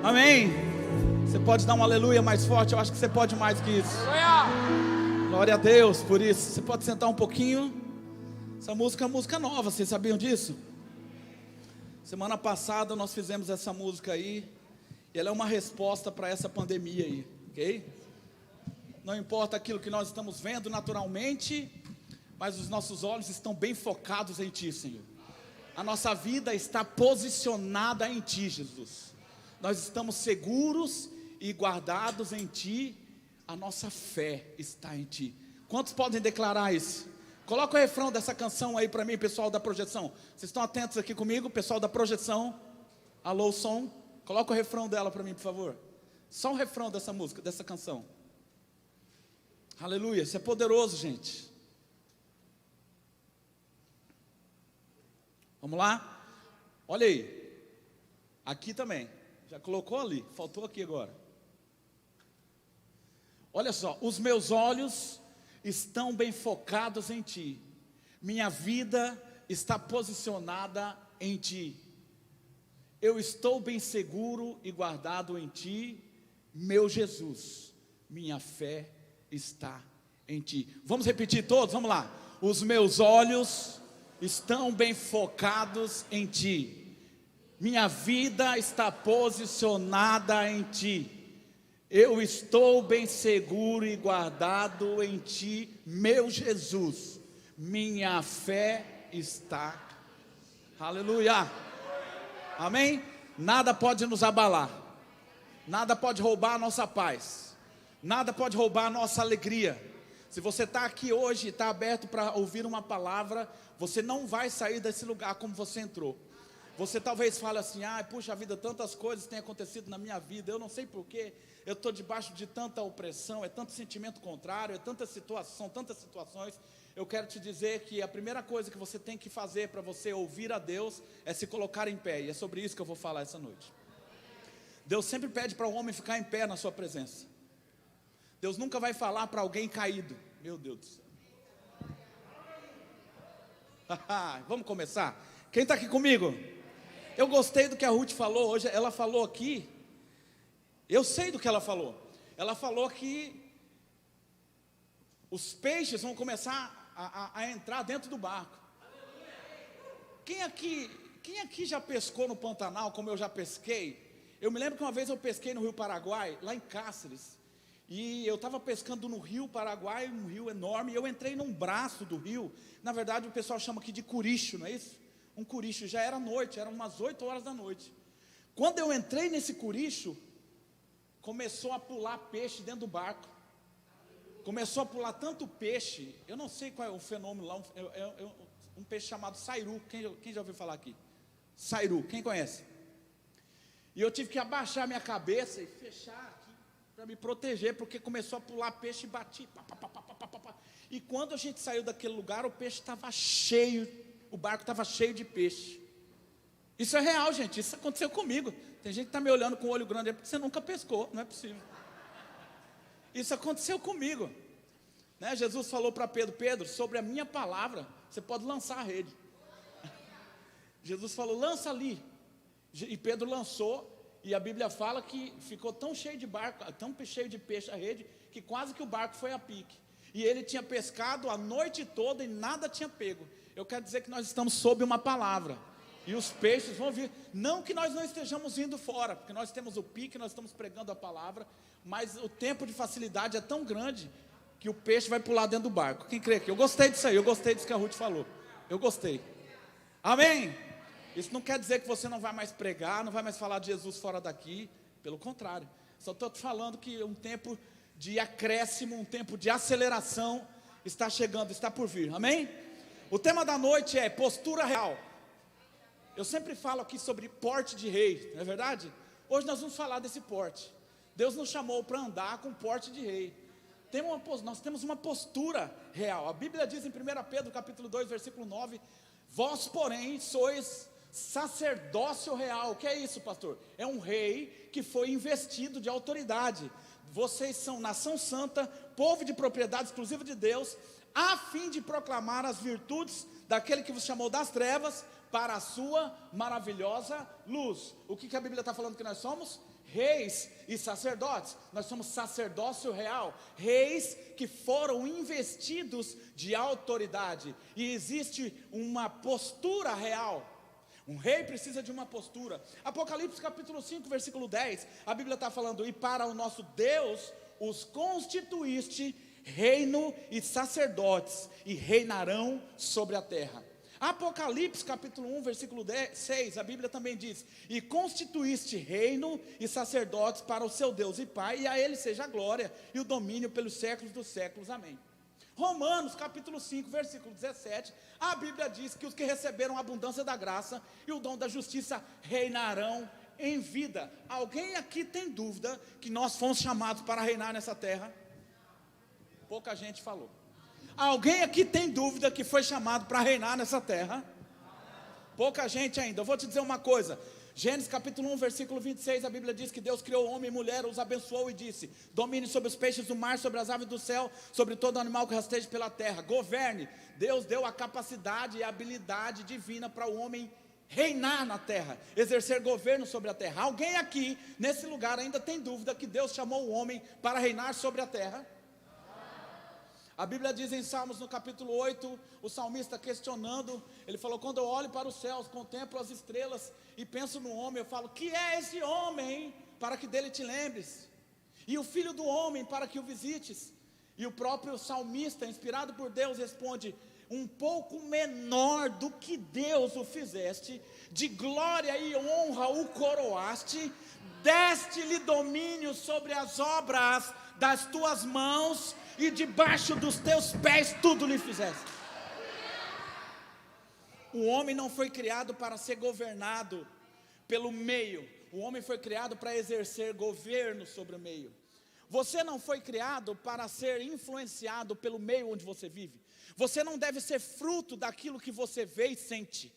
Amém. Você pode dar um aleluia mais forte? Eu acho que você pode mais que isso. Glória a Deus por isso. Você pode sentar um pouquinho. Essa música é uma música nova, vocês sabiam disso? Semana passada nós fizemos essa música aí. E ela é uma resposta para essa pandemia aí, ok? Não importa aquilo que nós estamos vendo naturalmente, mas os nossos olhos estão bem focados em Ti, Senhor. A nossa vida está posicionada em Ti, Jesus. Nós estamos seguros e guardados em Ti. A nossa fé está em Ti. Quantos podem declarar isso? Coloca o refrão dessa canção aí para mim, pessoal da projeção. Vocês estão atentos aqui comigo, pessoal da projeção? Alô, som? Coloca o refrão dela para mim, por favor. Só o refrão dessa música, dessa canção. Aleluia, isso é poderoso, gente. Vamos lá? Olha aí. Aqui também. Já colocou ali, faltou aqui agora. Olha só, os meus olhos estão bem focados em Ti. Minha vida está posicionada em Ti. Eu estou bem seguro e guardado em Ti, meu Jesus. Minha fé está em Ti. Vamos repetir todos? Vamos lá. Os meus olhos estão bem focados em Ti. Minha vida está posicionada em Ti. Eu estou bem seguro e guardado em Ti, meu Jesus. Minha fé está. Aleluia. Amém? Nada pode nos abalar. Nada pode roubar a nossa paz. Nada pode roubar a nossa alegria. Se você está aqui hoje e está aberto para ouvir uma palavra, você não vai sair desse lugar como você entrou. Você talvez fale assim: puxa vida, tantas coisas têm acontecido na minha vida, eu não sei porquê, eu estou debaixo de tanta opressão, é tanto sentimento contrário, é tanta situação, são tantas situações. Eu quero te dizer que a primeira coisa que você tem que fazer para você ouvir a Deus é se colocar em pé, e é sobre isso que eu vou falar essa noite. Deus sempre pede para o homem ficar em pé na sua presença. Deus nunca vai falar para alguém caído. Meu Deus do céu. Vamos começar? Quem está aqui comigo? Eu gostei do que a Ruth falou hoje. Ela falou aqui, eu sei do que ela falou. Ela falou que os peixes vão começar a entrar dentro do barco. Quem aqui já pescou no Pantanal, como eu já pesquei? Eu me lembro que uma vez eu pesquei no Rio Paraguai, lá em Cáceres. E eu estava pescando no Rio Paraguai, um rio enorme, e eu entrei num braço do rio. Na verdade o pessoal chama aqui de curicho, não é isso? Um curicho, já era noite, eram umas 8 horas da noite. Quando eu entrei nesse curicho, começou a pular peixe dentro do barco. Começou a pular tanto peixe, eu não sei qual é o fenômeno lá, um peixe chamado sairu. Quem já ouviu falar aqui? Sairu, quem conhece? E eu tive que abaixar minha cabeça e fechar aqui, para me proteger, porque começou a pular peixe e bati. E quando a gente saiu daquele lugar, o peixe estava cheio, o barco estava cheio de peixe. Isso é real, gente, isso aconteceu comigo. Tem gente que está me olhando com o olho grande, é porque você nunca pescou, não é possível. Isso aconteceu comigo, né? Jesus falou para Pedro: Pedro, sobre a minha palavra, você pode lançar a rede. Jesus falou: lança ali. E Pedro lançou, e a Bíblia fala que ficou tão cheio de barco, tão cheio de peixe a rede, que quase que o barco foi a pique. E ele tinha pescado a noite toda e nada tinha pego. Eu quero dizer que nós estamos sob uma palavra, e os peixes vão vir. Não que nós não estejamos indo fora, porque nós temos o pique, nós estamos pregando a palavra, mas o tempo de facilidade é tão grande que o peixe vai pular dentro do barco. Quem crê que? Eu gostei disso aí, eu gostei disso que a Ruth falou. Eu gostei. Amém? Isso não quer dizer que você não vai mais pregar, não vai mais falar de Jesus fora daqui. Pelo contrário, só estou te falando que um tempo de acréscimo, um tempo de aceleração está chegando, está por vir. Amém? O tema da noite é postura real. Eu sempre falo aqui sobre porte de rei, não é verdade? Hoje nós vamos falar desse porte. Deus nos chamou para andar com porte de rei. Nós temos uma postura real. A Bíblia diz em 1 Pedro capítulo 2, versículo 9: vós, porém, sois sacerdócio real. O que é isso, pastor? É um rei que foi investido de autoridade. Vocês são nação santa, povo de propriedade exclusiva de Deus, a fim de proclamar as virtudes daquele que vos chamou das trevas para a sua maravilhosa luz. O que a Bíblia está falando que nós somos? Reis e sacerdotes. Nós somos sacerdócio real, reis que foram investidos de autoridade, e existe uma postura real. Um rei precisa de uma postura. Apocalipse capítulo 5, versículo 10, a Bíblia está falando: e para o nosso Deus os constituíste reino e sacerdotes, e reinarão sobre a terra. Apocalipse capítulo 1, versículo 6, a Bíblia também diz: e constituíste reino e sacerdotes para o seu Deus e Pai, e a ele seja a glória e o domínio pelos séculos dos séculos, amém. Romanos capítulo 5, versículo 17, a Bíblia diz que os que receberam a abundância da graça e o dom da justiça reinarão em vida. Alguém aqui tem dúvida que nós fomos chamados para reinar nessa terra? Pouca gente falou. Alguém aqui tem dúvida que foi chamado para reinar nessa terra? Pouca gente ainda. Eu vou te dizer uma coisa. Gênesis capítulo 1, versículo 26, a Bíblia diz que Deus criou homem e mulher, os abençoou e disse: domine sobre os peixes do mar, sobre as aves do céu, sobre todo animal que rasteja pela terra. Governe. Deus deu a capacidade e a habilidade divina para o homem reinar na terra, exercer governo sobre a terra. Alguém aqui, nesse lugar, ainda tem dúvida que Deus chamou o homem para reinar sobre a terra? A Bíblia diz em Salmos no capítulo 8, o salmista questionando, ele falou: quando eu olho para os céus, contemplo as estrelas e penso no homem, eu falo: que é esse homem para que dele te lembres? E o filho do homem para que o visites? E o próprio salmista, inspirado por Deus, responde: um pouco menor do que Deus o fizeste, de glória e honra o coroaste, deste-lhe domínio sobre as obras das tuas mãos, e debaixo dos teus pés tudo lhe fizeste. O homem não foi criado para ser governado pelo meio, o homem foi criado para exercer governo sobre o meio. Você não foi criado para ser influenciado pelo meio onde você vive. Você não deve ser fruto daquilo que você vê e sente.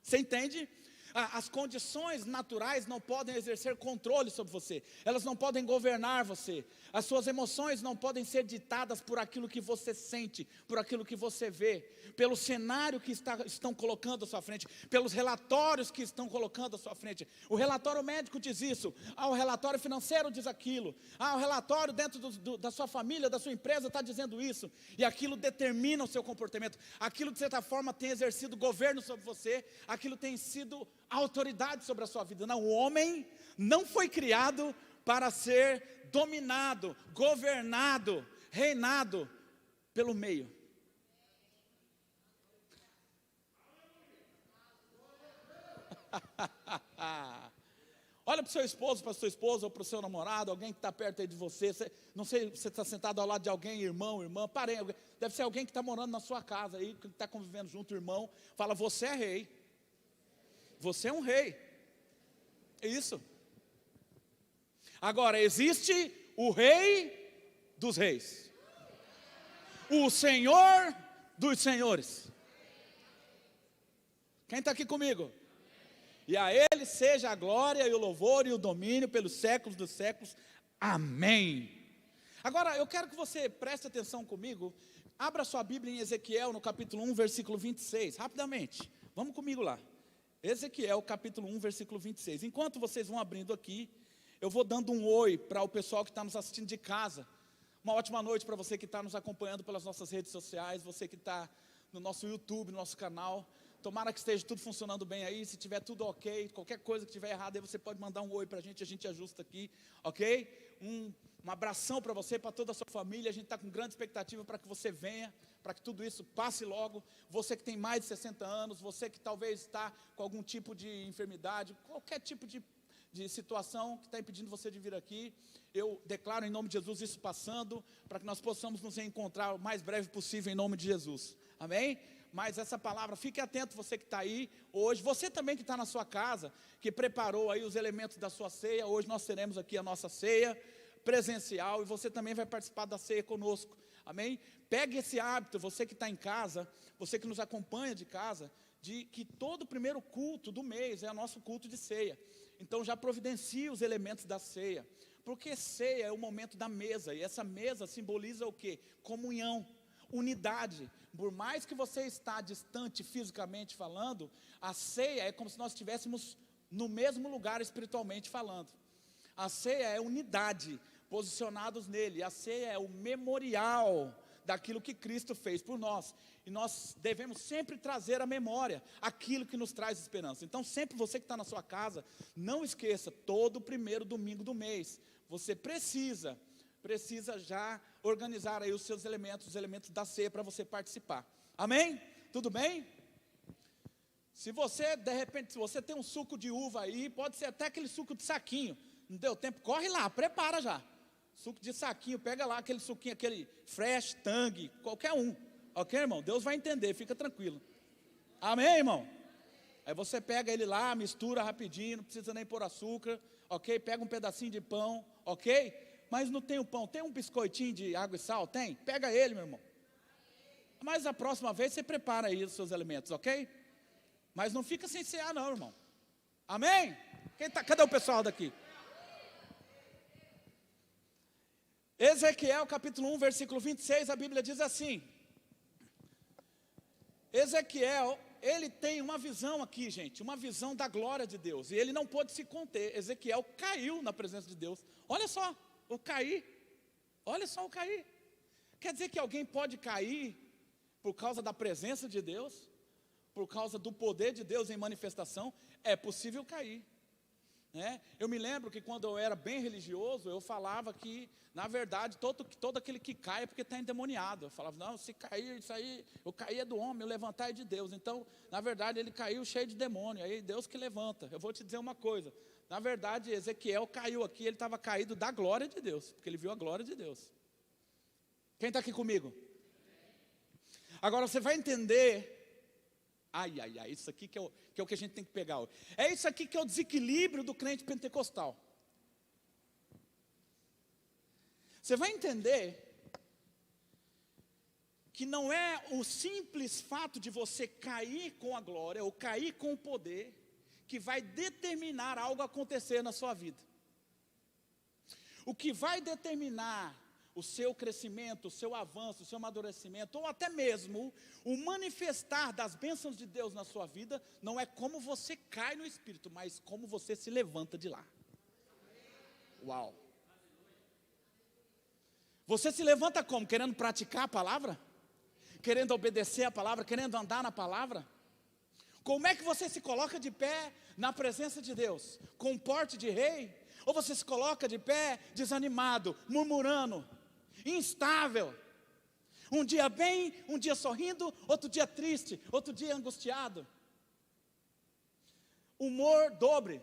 Você entende? As condições naturais não podem exercer controle sobre você, elas não podem governar você. As suas emoções não podem ser ditadas por aquilo que você sente, por aquilo que você vê, pelo cenário que estão colocando à sua frente, pelos relatórios que estão colocando à sua frente. O relatório médico diz isso, o relatório financeiro diz aquilo, o relatório dentro da sua família, da sua empresa está dizendo isso, e aquilo determina o seu comportamento. Aquilo de certa forma tem exercido governo sobre você, aquilo tem sido autoridade sobre a sua vida. Não, o homem não foi criado para ser dominado, governado, reinado pelo meio. Olha para o seu esposo, para a sua esposa, ou para o seu namorado, alguém que está perto aí de você. Não sei se você está sentado ao lado de alguém, irmão, irmã, parente, deve ser alguém que está morando na sua casa aí, que está convivendo junto, irmão. Fala: você é rei. Você é um rei. Isso. Agora, existe o rei dos reis, o senhor dos senhores. Quem está aqui comigo? E a ele seja a glória e o louvor e o domínio pelos séculos dos séculos, amém. Agora, eu quero que você preste atenção comigo. Abra sua Bíblia em Ezequiel, no capítulo 1, versículo 26, rapidamente, vamos comigo lá. Ezequiel capítulo 1, versículo 26. Enquanto vocês vão abrindo aqui, eu vou dando um oi para o pessoal que está nos assistindo de casa. Uma ótima noite para você que está nos acompanhando pelas nossas redes sociais, você que está no nosso YouTube, no nosso canal. Tomara que esteja tudo funcionando bem aí. Se tiver tudo ok, qualquer coisa que estiver errada, aí você pode mandar um oi para a gente ajusta aqui, ok? Um abração para você, para toda a sua família. A gente está com grande expectativa para que você venha, para que tudo isso passe logo. Você que tem mais de 60 anos, você que talvez está com algum tipo de enfermidade, qualquer tipo de situação que está impedindo você de vir aqui, eu declaro em nome de Jesus isso passando, para que nós possamos nos encontrar o mais breve possível em nome de Jesus, amém? Mas essa palavra, fique atento, você que está aí hoje, você também que está na sua casa, que preparou aí os elementos da sua ceia. Hoje nós teremos aqui a nossa ceia presencial, e você também vai participar da ceia conosco, amém? Pegue esse hábito, você que está em casa, você que nos acompanha de casa, de que todo primeiro culto do mês é o nosso culto de ceia. Então já providencie os elementos da ceia, porque ceia é o momento da mesa, e essa mesa simboliza o quê? Comunhão, unidade. por mais que você está distante fisicamente falando, a ceia é como se nós estivéssemos no mesmo lugar espiritualmente falando. A ceia é unidade, posicionados nele. A ceia é o memorial daquilo que Cristo fez por nós. E nós devemos sempre trazer à memória aquilo que nos traz esperança. Então sempre você que está na sua casa, não esqueça, todo primeiro domingo do mês, você precisa já organizar aí os elementos da ceia para você participar. Amém? Tudo bem? Se você, de repente, se você tem um suco de uva aí, pode ser até aquele suco de saquinho. Não deu tempo? Corre lá, prepara já. Suco de saquinho, pega lá aquele suquinho, aquele fresh, Tang, qualquer um. Ok, irmão? Deus vai entender, fica tranquilo. Amém, irmão? Aí você pega ele lá, mistura rapidinho, não precisa nem pôr açúcar, ok? Pega um pedacinho de pão, ok? Mas não tem o pão, tem um biscoitinho de água e sal? Tem? Pega ele, meu irmão. Mas a próxima vez você prepara aí os seus elementos, ok? Mas não fica sem cear não, irmão. Amém? Cadê o pessoal daqui? Ezequiel capítulo 1, versículo 26, a Bíblia diz assim. Ezequiel, ele tem uma visão aqui, gente, uma visão da glória de Deus. E ele não pôde se conter. Ezequiel caiu na presença de Deus. Olha só, o cair. Olha só o cair. Quer dizer que alguém pode cair por causa da presença de Deus? Por causa do poder de Deus em manifestação? É possível cair. Eu me lembro que quando eu era bem religioso, eu falava que, na verdade, todo aquele que cai é porque está endemoniado. Eu falava, não, se cair, isso aí, eu cair é do homem, eu levantar é de Deus. Então, na verdade, ele caiu cheio de demônio, aí Deus que levanta. Eu vou te dizer uma coisa, na verdade, Ezequiel caiu aqui, ele estava caído da glória de Deus, porque ele viu a glória de Deus. Quem está aqui comigo? Agora você vai entender. Isso aqui que é o que a gente tem que pegar. É isso aqui que é o desequilíbrio do crente pentecostal. Você vai entender que não é o simples fato de você cair com a glória, ou cair com o poder, que vai determinar algo acontecer na sua vida. O que vai determinar o seu crescimento, o seu avanço, o seu amadurecimento, ou até mesmo o manifestar das bênçãos de Deus na sua vida, não é como você cai no Espírito, mas como você se levanta de lá. Uau! Você se levanta como? Querendo praticar a palavra? Querendo obedecer a palavra? Querendo andar na palavra? Como é que você se coloca de pé na presença de Deus? Com um porte de rei? Ou você se coloca de pé desanimado, murmurando, instável, um dia bem, um dia sorrindo, outro dia triste, outro dia angustiado, humor dobre,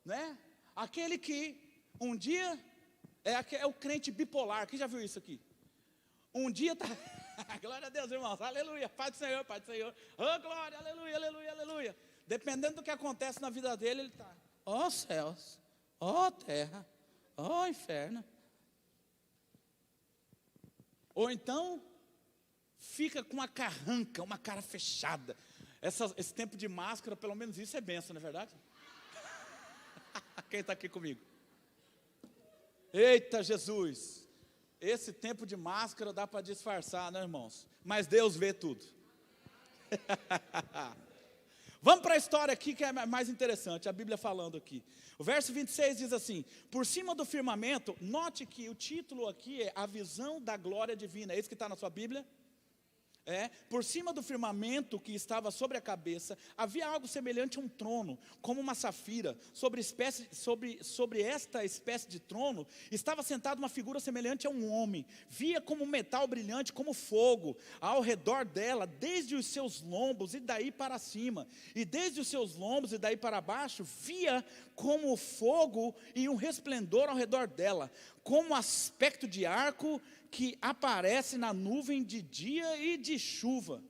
né? Aquele que um dia é o crente bipolar. Quem já viu isso aqui? Um dia está glória a Deus, irmãos, aleluia, Pai do Senhor, oh glória, aleluia, aleluia, aleluia. Dependendo do que acontece na vida dele, ele está, ó céus, ó terra, ó inferno. Ou então, fica com uma carranca, uma cara fechada. Esse tempo de máscara, pelo menos isso é benção, não é verdade? Quem está aqui comigo? Eita Jesus! Esse tempo de máscara dá para disfarçar, né, irmãos? Mas Deus vê tudo. Vamos para a história aqui que é mais interessante, a Bíblia falando aqui. O verso 26 diz assim: por cima do firmamento, note que o título aqui é a visão da glória divina. É isso que está na sua Bíblia? Por cima do firmamento que estava sobre a cabeça, havia algo semelhante a um trono, como uma safira. Sobre esta espécie de trono, estava sentada uma figura semelhante a um homem. Via como metal brilhante, como fogo, ao redor dela, desde os seus lombos e daí para cima. E desde os seus lombos e daí para baixo, via como fogo e um resplendor ao redor dela, como aspecto de arco que aparece na nuvem de dia e de chuva.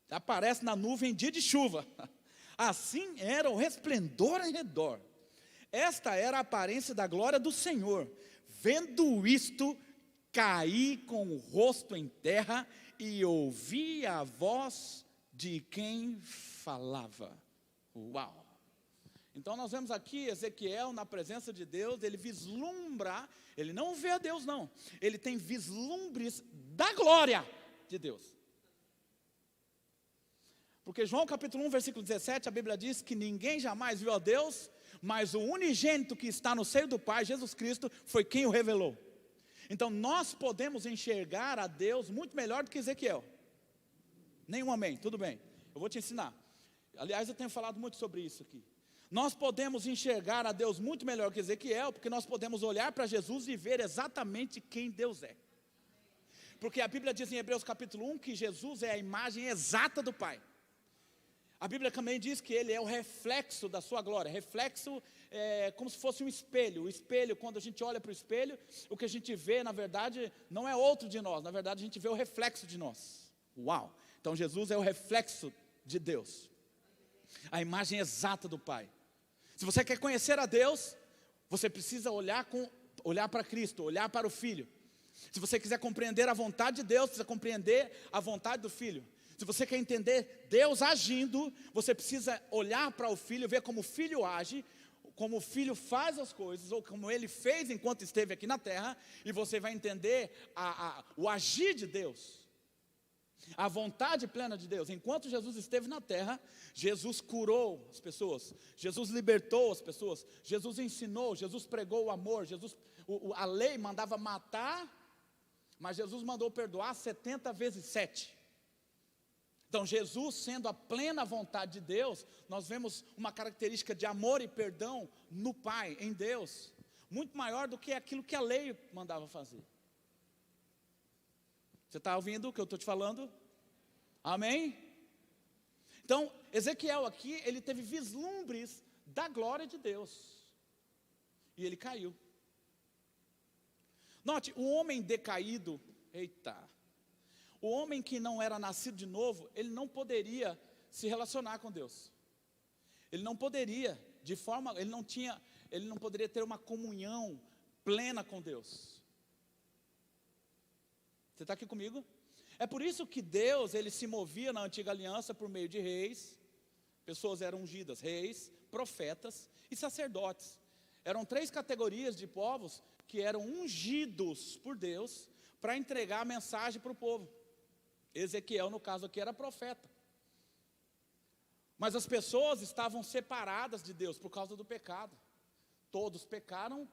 Aparece na nuvem dia de chuva. Assim era o resplendor em redor. Esta era a aparência da glória do Senhor. Vendo isto, caí com o rosto em terra e ouvi a voz de quem falava. Uau! Então nós vemos aqui Ezequiel na presença de Deus, ele vislumbra, ele não vê a Deus não, ele tem vislumbres da glória de Deus. Porque João capítulo 1, versículo 17, a Bíblia diz que ninguém jamais viu a Deus, mas o unigênito que está no seio do Pai, Jesus Cristo, foi quem o revelou. Então nós podemos enxergar a Deus muito melhor do que Ezequiel. Nenhum amém, tudo bem, eu vou te ensinar. Aliás, eu tenho falado muito sobre isso aqui. Nós podemos enxergar a Deus muito melhor que Ezequiel, porque nós podemos olhar para Jesus e ver exatamente quem Deus é. Porque a Bíblia diz em Hebreus capítulo 1 que Jesus é a imagem exata do Pai. A Bíblia também diz que Ele é o reflexo da sua glória. Reflexo é como se fosse um espelho. O espelho, quando a gente olha para o espelho, o que a gente vê, na verdade, não é outro de nós. Na verdade, a gente vê o reflexo de nós. Uau! Então Jesus é o reflexo de Deus. A imagem exata do Pai. Se você quer conhecer a Deus, você precisa olhar para Cristo, olhar para o Filho. Se você quiser compreender a vontade de Deus, precisa compreender a vontade do Filho. Se você quer entender Deus agindo, você precisa olhar para o Filho, ver como o Filho age, como o Filho faz as coisas, ou como Ele fez enquanto esteve aqui na terra, e você vai entender o agir de Deus. A vontade plena de Deus. Enquanto Jesus esteve na terra, Jesus curou as pessoas, Jesus libertou as pessoas, Jesus ensinou, Jesus pregou o amor, a lei mandava matar, mas Jesus mandou perdoar 70 vezes 7. Então Jesus, sendo a plena vontade de Deus, nós vemos uma característica de amor e perdão no Pai, em Deus, muito maior do que aquilo que a lei mandava fazer. Você está ouvindo o que eu estou te falando? Amém? Então, Ezequiel aqui, ele teve vislumbres da glória de Deus. E ele caiu. Note, o homem decaído, o homem que não era nascido de novo, ele não poderia se relacionar com Deus. Ele não poderia, ele não poderia ter uma comunhão plena com Deus. Você está aqui comigo? É por isso que Deus, ele se movia na antiga aliança por meio de reis. Pessoas eram ungidas, reis, profetas e sacerdotes. Eram 3 categorias de povos que eram ungidos por Deus para entregar a mensagem para o povo. Ezequiel, no caso aqui, era profeta. Mas as pessoas estavam separadas de Deus por causa do pecado. Todos pecaram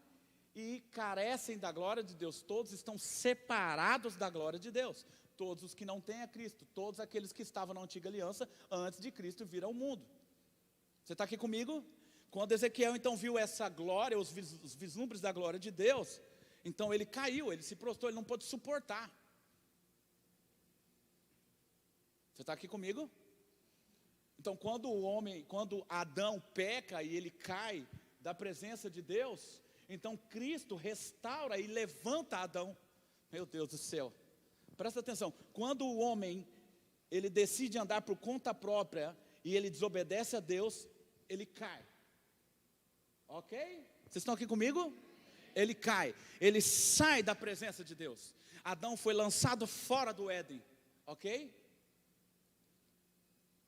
e carecem da glória de Deus. Todos estão separados da glória de Deus. Todos os que não têm a Cristo, todos aqueles que estavam na antiga aliança antes de Cristo vir ao mundo. Você está aqui comigo? Quando Ezequiel então viu essa glória, os vislumbres da glória de Deus, então ele caiu, ele se prostrou, ele não pôde suportar. Você está aqui comigo? Então quando Adão peca e ele cai da presença de Deus, então Cristo restaura e levanta Adão. Meu Deus do céu. Presta atenção, quando o homem, ele decide andar por conta própria, e ele desobedece a Deus, ele cai, ok? Vocês estão aqui comigo? Ele cai, ele sai da presença de Deus. Adão foi lançado fora do Éden, ok?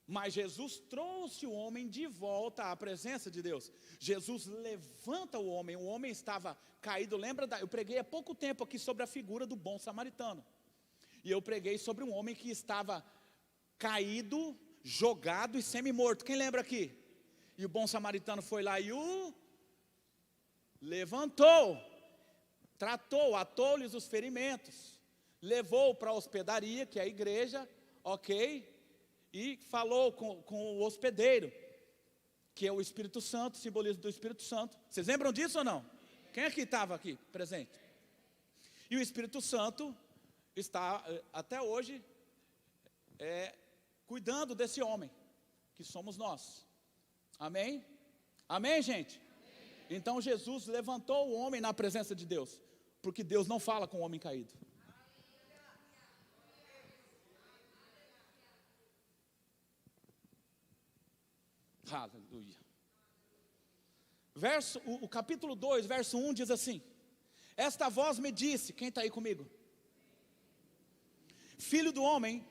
Mas Jesus trouxe o homem de volta à presença de Deus. Jesus levanta o homem estava caído, eu preguei há pouco tempo aqui sobre a figura do bom samaritano. E eu preguei sobre um homem que estava caído, jogado e semi-morto. Quem lembra aqui? E o bom samaritano foi lá e o levantou, tratou, atou-lhes os ferimentos, levou para a hospedaria, que é a igreja, ok? E falou com o hospedeiro, que é o Espírito Santo, simbolismo do Espírito Santo. Vocês lembram disso ou não? Quem aqui estava aqui presente? E o Espírito Santo está até hoje cuidando desse homem, que somos nós. Amém? Amém, gente? Amém. Então Jesus levantou o homem na presença de Deus, porque Deus não fala com o homem caído. Aleluia. O capítulo 2, verso 1 diz assim: esta voz me disse, quem está aí comigo? Filho do homem,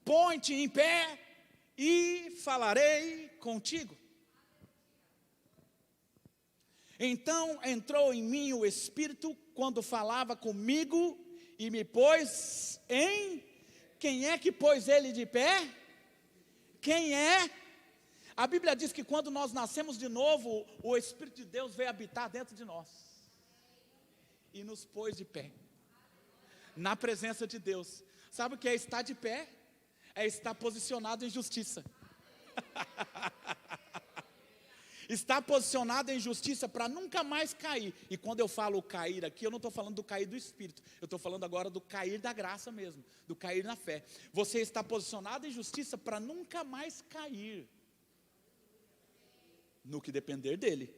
põe-te em pé e falarei contigo. Então entrou em mim o Espírito quando falava comigo e me pôs em... Quem é que pôs ele de pé? Quem é? A Bíblia diz que quando nós nascemos de novo, o Espírito de Deus veio habitar dentro de nós e nos pôs de pé, na presença de Deus. Sabe o que é estar de pé? É estar posicionado em justiça. Estar posicionado em justiça para nunca mais cair. E quando eu falo cair aqui, eu não estou falando do cair do Espírito, eu estou falando agora do cair da graça mesmo, do cair na fé. Você está posicionado em justiça para nunca mais cair, no que depender dele,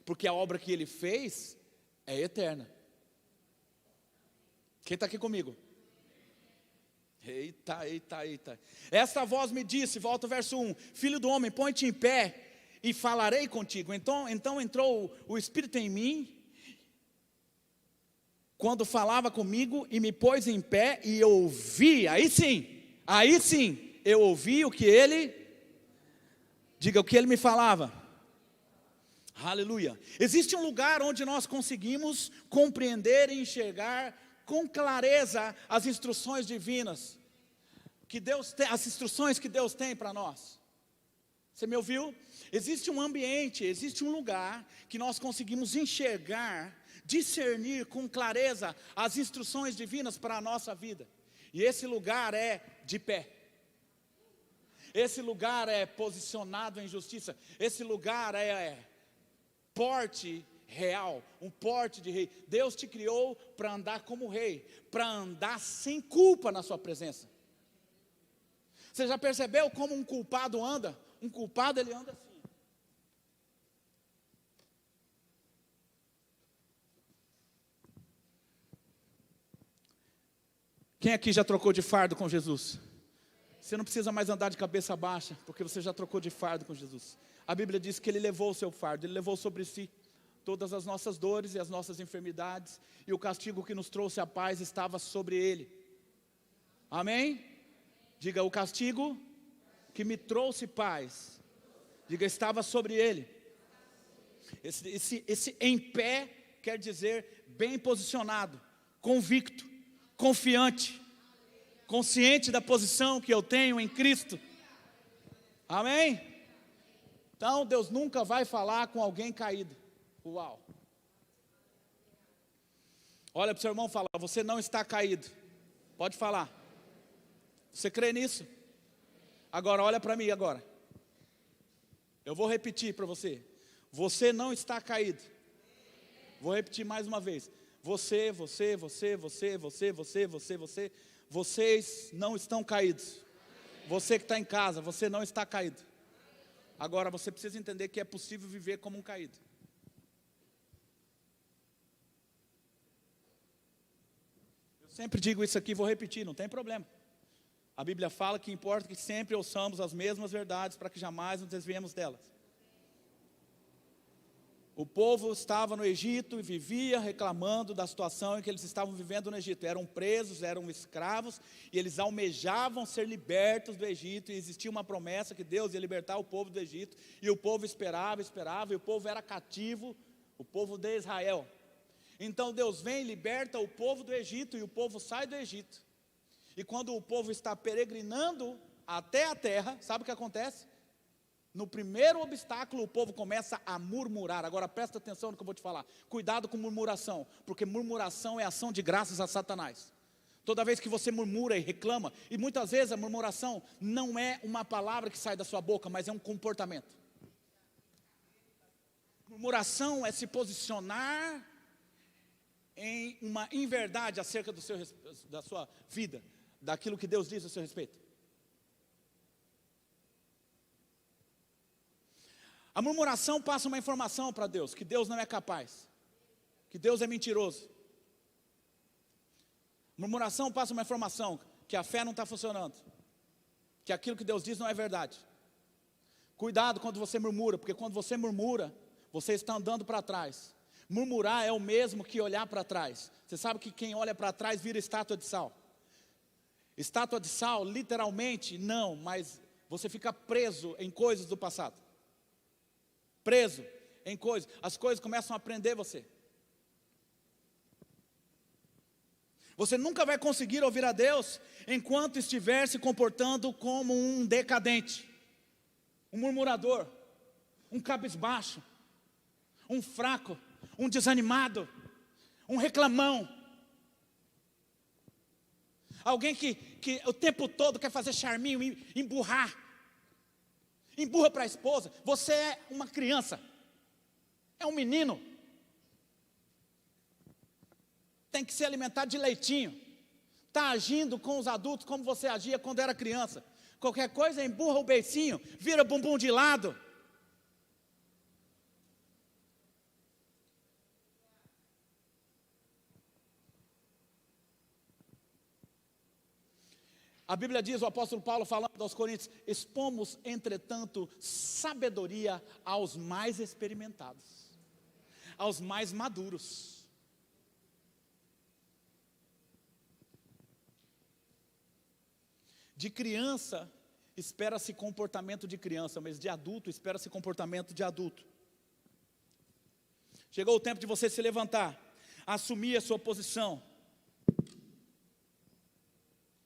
porque a obra que ele fez é eterna. Quem está aqui comigo? Eita, eita, eita. Essa voz me disse, volta ao verso 1, filho do homem, põe-te em pé e falarei contigo. Então entrou o Espírito em mim, quando falava comigo, e me pôs em pé, e eu ouvi, aí sim, eu ouvi o que ele, diga o que ele me falava. Aleluia. Existe um lugar onde nós conseguimos compreender e enxergar com clareza as instruções divinas, que Deus tem, as instruções que Deus tem para nós. Você me ouviu? Existe um ambiente, existe um lugar que nós conseguimos enxergar, discernir com clareza as instruções divinas para a nossa vida. E esse lugar é de pé. Esse lugar é posicionado em justiça. Esse lugar é porte real, um porte de rei. Deus te criou para andar como rei, para andar sem culpa na sua presença. Você já percebeu como um culpado anda? Um culpado, ele anda assim. Quem aqui já trocou de fardo com Jesus? Você não precisa mais andar de cabeça baixa, porque você já trocou de fardo com Jesus. A Bíblia diz que Ele levou o seu fardo, Ele levou sobre si todas as nossas dores e as nossas enfermidades, e o castigo que nos trouxe a paz estava sobre Ele. Amém? Diga, o castigo que me trouxe paz, diga, estava sobre Ele. Esse em pé quer dizer bem posicionado, convicto, confiante, consciente da posição que eu tenho em Cristo. Amém? Então Deus nunca vai falar com alguém caído. Uau. Olha para o seu irmão e fala, você não está caído. Pode falar. Você crê nisso? Agora olha para mim agora. Eu vou repetir para você. Você não está caído. Vou repetir mais uma vez. Vocês não estão caídos. Você que está em casa, você não está caído. Agora você precisa entender que é possível viver como um caído. Eu sempre digo isso aqui, vou repetir, não tem problema. A Bíblia fala que importa que sempre ouçamos as mesmas verdades para que jamais nos desviemos delas. O povo estava no Egito e vivia reclamando da situação em que eles estavam vivendo no Egito. Eram presos, eram escravos, e eles almejavam ser libertos do Egito, e existia uma promessa que Deus ia libertar o povo do Egito, e o povo esperava, e o povo era cativo, o povo de Israel. Então Deus vem e liberta o povo do Egito, e o povo sai do Egito. E quando o povo está peregrinando até a terra, sabe o que acontece? No primeiro obstáculo, o povo começa a murmurar. Agora presta atenção no que eu vou te falar. Cuidado com murmuração, porque murmuração é ação de graças a Satanás. Toda vez que você murmura e reclama, e muitas vezes a murmuração não é uma palavra que sai da sua boca, mas é um comportamento. Murmuração é se posicionar em uma inverdade acerca da sua vida, daquilo que Deus diz a seu respeito. A murmuração passa uma informação para Deus, que Deus não é capaz, que Deus é mentiroso. Murmuração passa uma informação, que a fé não está funcionando, que aquilo que Deus diz não é verdade. Cuidado quando você murmura, porque quando você murmura, você está andando para trás. Murmurar é o mesmo que olhar para trás. Você sabe que quem olha para trás vira estátua de sal. Estátua de sal, literalmente, não, mas você fica preso em coisas do passado. Preso. em coisas, as coisas começam a prender você. Você nunca vai conseguir ouvir a Deus enquanto estiver se comportando como um decadente, um murmurador, um cabisbaixo, um fraco, um desanimado, um reclamão. Alguém que o tempo todo quer fazer charminho, emburrar. Emburra para a esposa. Você é uma criança, é um menino. Tem que se alimentar de leitinho. Está agindo com os adultos como você agia quando era criança. Qualquer coisa emburra o beicinho, vira bumbum de lado. A Bíblia diz, o apóstolo Paulo falando aos Coríntios: expomos, entretanto, sabedoria aos mais experimentados, aos mais maduros. De criança, espera-se comportamento de criança, mas de adulto, espera-se comportamento de adulto. Chegou o tempo de você se levantar, assumir a sua posição.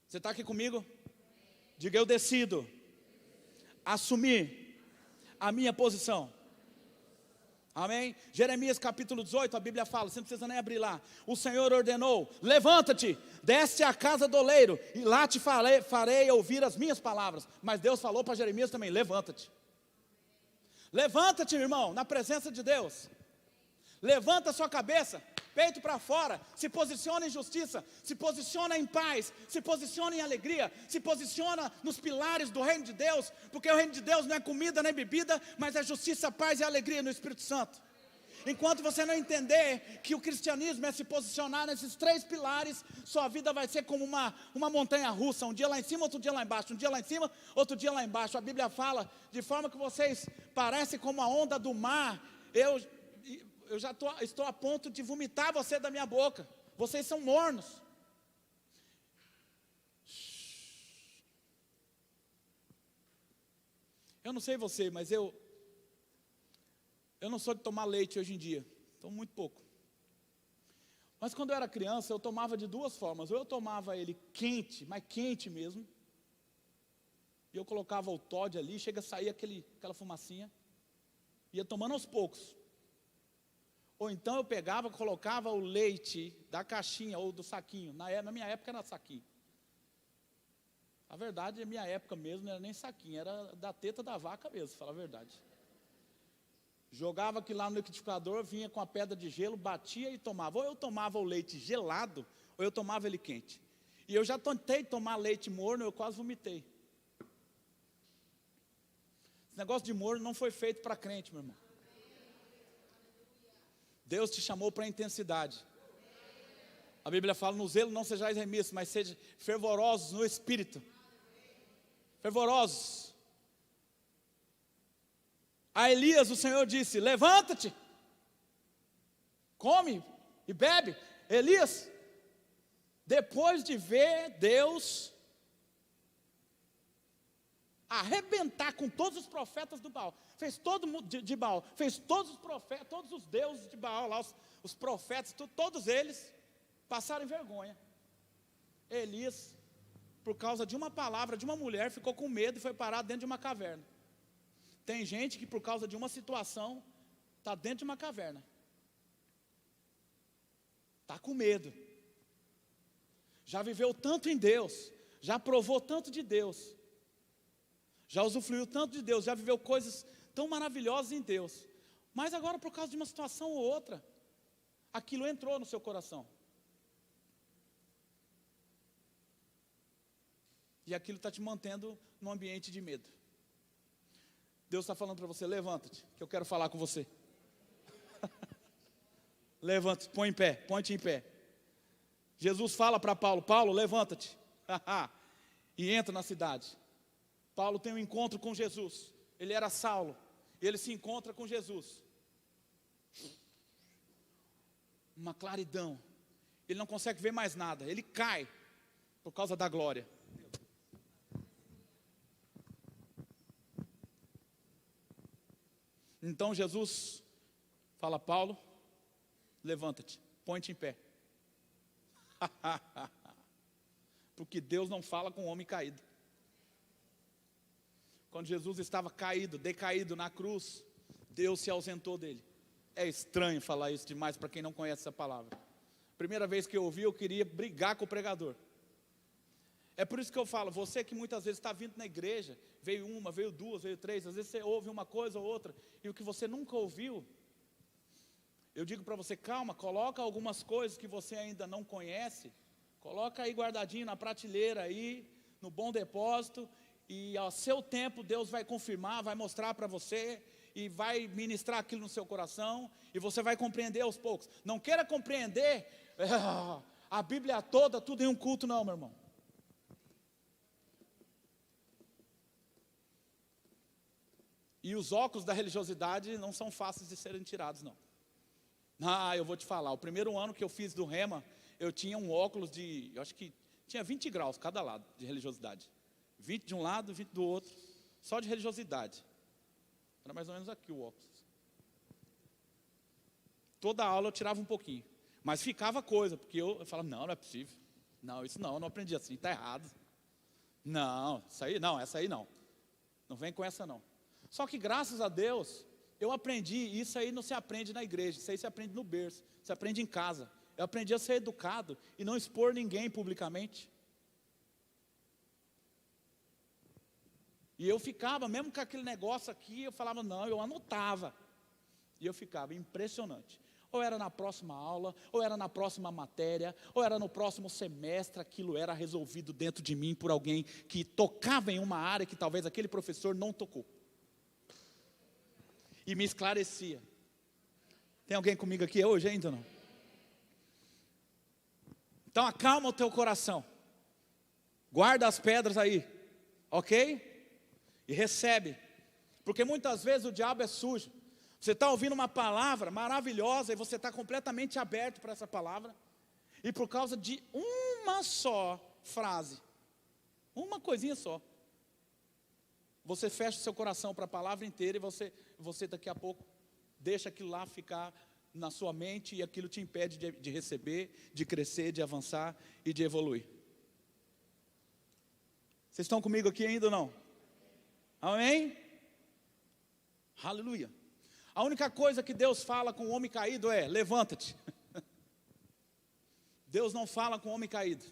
Você está aqui comigo? Diga: eu decido assumir a minha posição. Amém? Jeremias capítulo 18, a Bíblia fala, você não precisa nem abrir lá. O Senhor ordenou: levanta-te, desce à casa do oleiro, e lá te farei ouvir as minhas palavras. Mas Deus falou para Jeremias também: levanta-te. Levanta-te, irmão, na presença de Deus. Levanta a sua cabeça, peito para fora, se posiciona em justiça, se posiciona em paz, se posiciona em alegria, se posiciona nos pilares do reino de Deus, porque o reino de Deus não é comida nem bebida, mas é justiça, paz e alegria no Espírito Santo. Enquanto você não entender que o cristianismo é se posicionar nesses três pilares, sua vida vai ser como uma montanha russa, um dia lá em cima, outro dia lá embaixo, um dia lá em cima, outro dia lá embaixo. A Bíblia fala, de forma que vocês parecem como a onda do mar. Eu já estou a ponto de vomitar você da minha boca. Vocês são mornos. Eu não sei você, mas eu não sou de tomar leite hoje em dia. Tomo muito pouco. Mas quando eu era criança, eu tomava de duas formas. Ou eu tomava ele quente, mas quente mesmo. E eu colocava o Toddy ali, chega a sair aquela fumacinha. Ia tomando aos poucos. Ou então eu pegava, colocava o leite da caixinha ou do saquinho. Na minha época era saquinho. A verdade, na minha época mesmo, não era nem saquinho, era da teta da vaca mesmo, fala a verdade. Jogava aquilo lá no liquidificador, vinha com a pedra de gelo, batia e tomava. Ou eu tomava o leite gelado, ou eu tomava ele quente. E eu já tentei tomar leite morno, eu quase vomitei. Esse negócio de morno não foi feito para crente, meu irmão. Deus te chamou para a intensidade. A Bíblia fala: no zelo não sejais remissos, mas sejam fervorosos no Espírito. Fervorosos. A Elias o Senhor disse: levanta-te, come e bebe. Elias, depois de ver Deus arrebentar com todos os profetas do Baal, fez todo mundo de Baal, fez todos os profetas, todos os deuses de Baal lá, os profetas, todos eles passaram vergonha. Elias, por causa de uma palavra de uma mulher, ficou com medo e foi parar dentro de uma caverna. Tem gente que por causa de uma situação está dentro de uma caverna, está com medo, já viveu tanto em Deus, já provou tanto de Deus, já usufruiu tanto de Deus, já viveu coisas tão maravilhosas em Deus, mas agora por causa de uma situação ou outra, aquilo entrou no seu coração, e aquilo está te mantendo num ambiente de medo. Deus está falando para você: levanta-te, que eu quero falar com você. Levanta-te, põe em pé, põe-te em pé. Jesus fala para Paulo: Paulo, levanta-te. E entra na cidade. Paulo tem um encontro com Jesus. Ele era Saulo, e ele se encontra com Jesus. Uma claridão. Ele não consegue ver mais nada, ele cai por causa da glória. Então Jesus Fala, Paulo, levanta-te, põe-te em pé. Porque Deus não fala com o homem caído. Quando Jesus estava caído, decaído na cruz, Deus se ausentou dele. É estranho falar isso demais para quem não conhece essa palavra. Primeira vez que eu ouvi, eu queria brigar com o pregador. É por isso que eu falo, você que muitas vezes está vindo na igreja, veio uma, veio duas, veio três, às vezes você ouve uma coisa ou outra, e o que você nunca ouviu, eu digo para você, calma, coloca algumas coisas que você ainda não conhece, coloca aí guardadinho na prateleira aí, no bom depósito, e ao seu tempo Deus vai confirmar, vai mostrar para você, e vai ministrar aquilo no seu coração, e você vai compreender aos poucos. Não queira compreender a Bíblia toda, tudo em um culto não, meu irmão. E os óculos da religiosidade não são fáceis de serem tirados, não. Eu vou te falar, o primeiro ano que eu fiz do Rema, eu tinha um óculos de, eu acho que tinha 20 graus cada lado de religiosidade. 20 de um lado, 20 do outro, só de religiosidade. Era mais ou menos aqui o óculos. Toda aula eu tirava um pouquinho, mas ficava coisa, porque eu falava, não é possível. Não, isso não, eu não aprendi assim, está errado. Não, isso aí não, essa aí não. Não vem com essa não. Só que graças a Deus, eu aprendi, isso aí não se aprende na igreja, isso aí se aprende no berço, se aprende em casa. Eu aprendi a ser educado e não expor ninguém publicamente. E eu ficava, mesmo com aquele negócio aqui, eu falava, não, eu anotava. E eu ficava, impressionante. Ou era na próxima aula, ou era na próxima matéria, ou era no próximo semestre, aquilo era resolvido dentro de mim por alguém que tocava em uma área que talvez aquele professor não tocou. E me esclarecia. Tem alguém comigo aqui hoje ainda não? Então acalma o teu coração. Guarda as pedras aí, ok? E recebe, porque muitas vezes o diabo é sujo. Você está ouvindo uma palavra maravilhosa e você está completamente aberto para essa palavra, e por causa de uma só frase, uma coisinha só, você fecha o seu coração para a palavra inteira, e você daqui a pouco deixa aquilo lá ficar na sua mente, e aquilo te impede de receber, de crescer, de avançar e de evoluir. Vocês estão comigo aqui ainda ou não? Amém? Aleluia. A única coisa que Deus fala com o homem caído é, levanta-te. Deus não fala com o homem caído.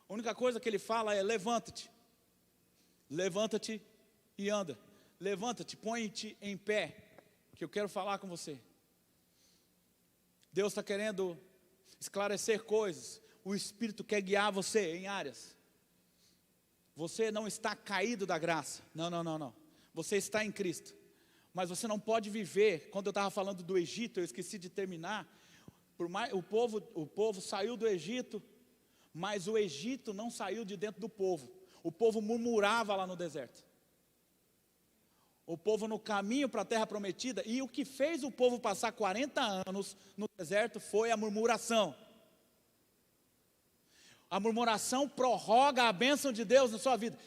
A única coisa que Ele fala é, levanta-te. Levanta-te e anda. Levanta-te, põe-te em pé, que eu quero falar com você. Deus está querendo esclarecer coisas. O Espírito quer guiar você em áreas. Você não está caído da graça. Não. Você está em Cristo. Mas você não pode viver. Quando eu estava falando do Egito, eu esqueci de terminar. O povo saiu do Egito, mas o Egito não saiu de dentro do povo. O povo murmurava lá no deserto. O povo no caminho para a terra prometida. E o que fez o povo passar 40 anos no deserto foi a murmuração. A murmuração prorroga a bênção de Deus na sua vida.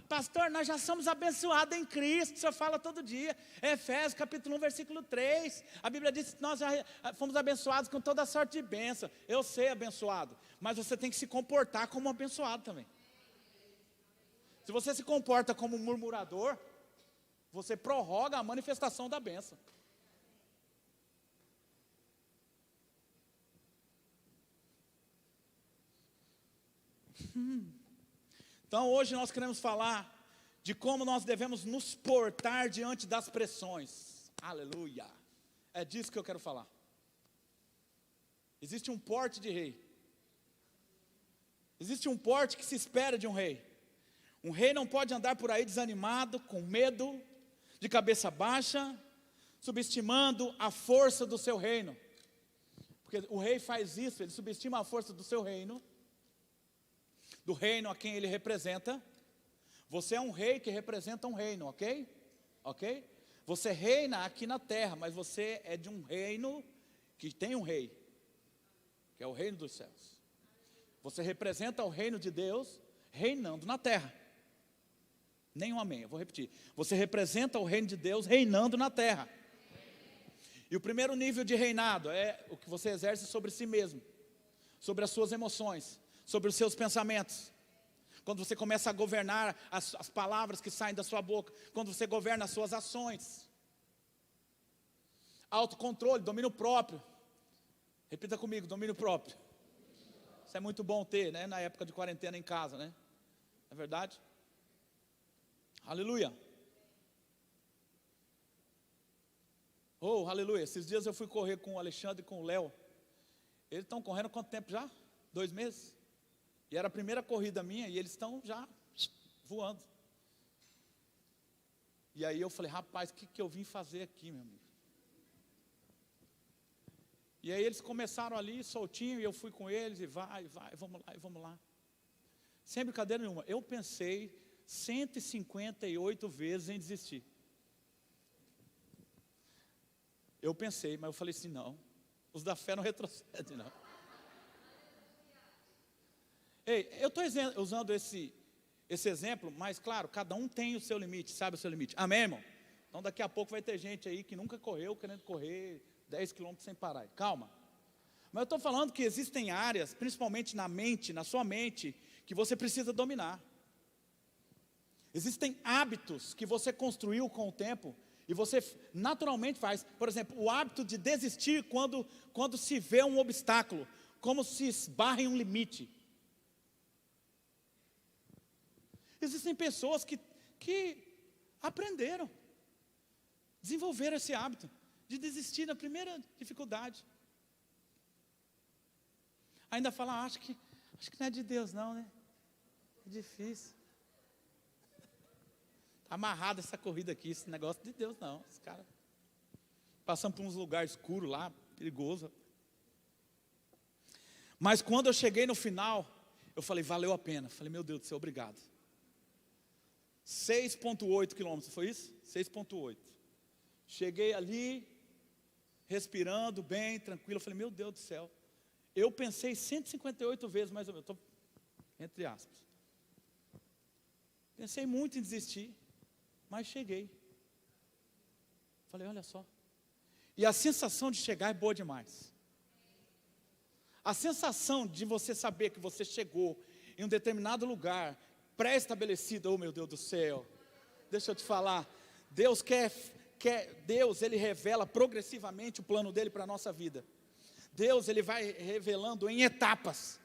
Pastor, nós já somos abençoados em Cristo, o senhor fala todo dia. Efésios capítulo 1, versículo 3. A Bíblia diz que nós já fomos abençoados com toda sorte de bênção. Eu sei abençoado, mas você tem que se comportar como abençoado também. Se você se comporta como um murmurador, você prorroga a manifestação da bênção. Então hoje nós queremos falar de como nós devemos nos portar diante das pressões. Aleluia. É disso que eu quero falar. Existe um porte de rei. Existe um porte que se espera de um rei. Um rei não pode andar por aí desanimado, com medo, de cabeça baixa, subestimando a força do seu reino. Porque o rei faz isso, ele subestima a força do seu reino, do reino a quem ele representa. Você é um rei que representa um reino, ok? Ok? Você reina aqui na terra, mas você é de um reino que tem um rei, que é o reino dos céus. Você representa o reino de Deus reinando na terra. Nenhum amém, eu vou repetir. Você representa o reino de Deus reinando na terra. E o primeiro nível de reinado é o que você exerce sobre si mesmo, sobre as suas emoções, sobre os seus pensamentos. Quando você começa a governar as palavras que saem da sua boca, quando você governa as suas ações. Autocontrole, domínio próprio. Repita comigo, domínio próprio. Isso é muito bom ter, né? Na época de quarentena em casa, né? É verdade? Aleluia. Oh, aleluia. Esses dias eu fui correr com o Alexandre e com o Léo. Eles estão correndo há quanto tempo já? 2 meses? E era a primeira corrida minha e eles estão já voando. E aí eu falei, rapaz, o que eu vim fazer aqui, meu amigo? E aí eles começaram ali, soltinho, e eu fui com eles, e vai, vamos lá. Sem brincadeira nenhuma, eu pensei 158 vezes em desistir. Eu pensei, mas eu falei assim, não, os da fé não retrocedem, não. Ei, eu estou usando esse exemplo, mas claro, cada um tem o seu limite, sabe o seu limite. Amém, irmão? Então daqui a pouco vai ter gente aí que nunca correu, querendo correr 10 quilômetros sem parar. Calma. Mas eu estou falando que existem áreas, principalmente na mente, na sua mente, que você precisa dominar. Existem hábitos que você construiu com o tempo e você naturalmente faz. Por exemplo, o hábito de desistir quando se vê um obstáculo, como se esbarra em um limite. Existem pessoas que aprenderam, desenvolveram esse hábito de desistir na primeira dificuldade. Ainda falam, acho que não é de Deus não, né? É difícil. Está amarrada essa corrida aqui, esse negócio de Deus não. Esse cara passando por uns lugares escuros lá, perigoso. Mas quando eu cheguei no final, eu falei, valeu a pena. Falei, meu Deus do céu, obrigado. 6,8 quilômetros, foi isso? 6,8. Cheguei ali, respirando bem, tranquilo. Eu falei, meu Deus do céu. Eu pensei 158 vezes, mais ou menos, estou entre aspas. Pensei muito em desistir, mas cheguei. Falei, olha só. E a sensação de chegar é boa demais. A sensação de você saber que você chegou em um determinado lugar, pré-estabelecido, oh meu Deus do céu. Deixa eu te falar, Deus Deus, Ele revela progressivamente o plano dEle para a nossa vida. Deus, Ele vai revelando em etapas.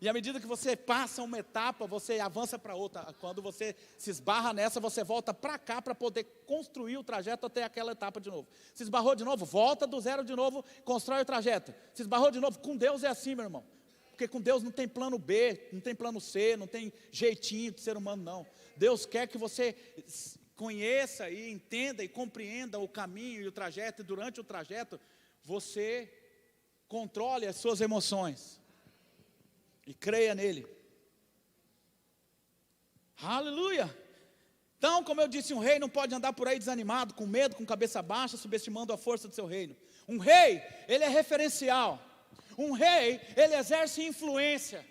E à medida que você passa uma etapa, você avança para outra. Quando você se esbarra nessa, você volta para cá para poder construir o trajeto até aquela etapa de novo. Se esbarrou de novo, volta do zero de novo, constrói o trajeto. Se esbarrou de novo, com Deus é assim, meu irmão. Porque com Deus não tem plano B, não tem plano C, não tem jeitinho de ser humano, não. Deus quer que você conheça e entenda e compreenda o caminho e o trajeto, e durante o trajeto, você controle as suas emoções. E creia nele. Aleluia. Então, como eu disse, um rei não pode andar por aí desanimado, com medo, com cabeça baixa, subestimando a força do seu reino. Um rei, ele é referencial. Um rei, ele exerce influência.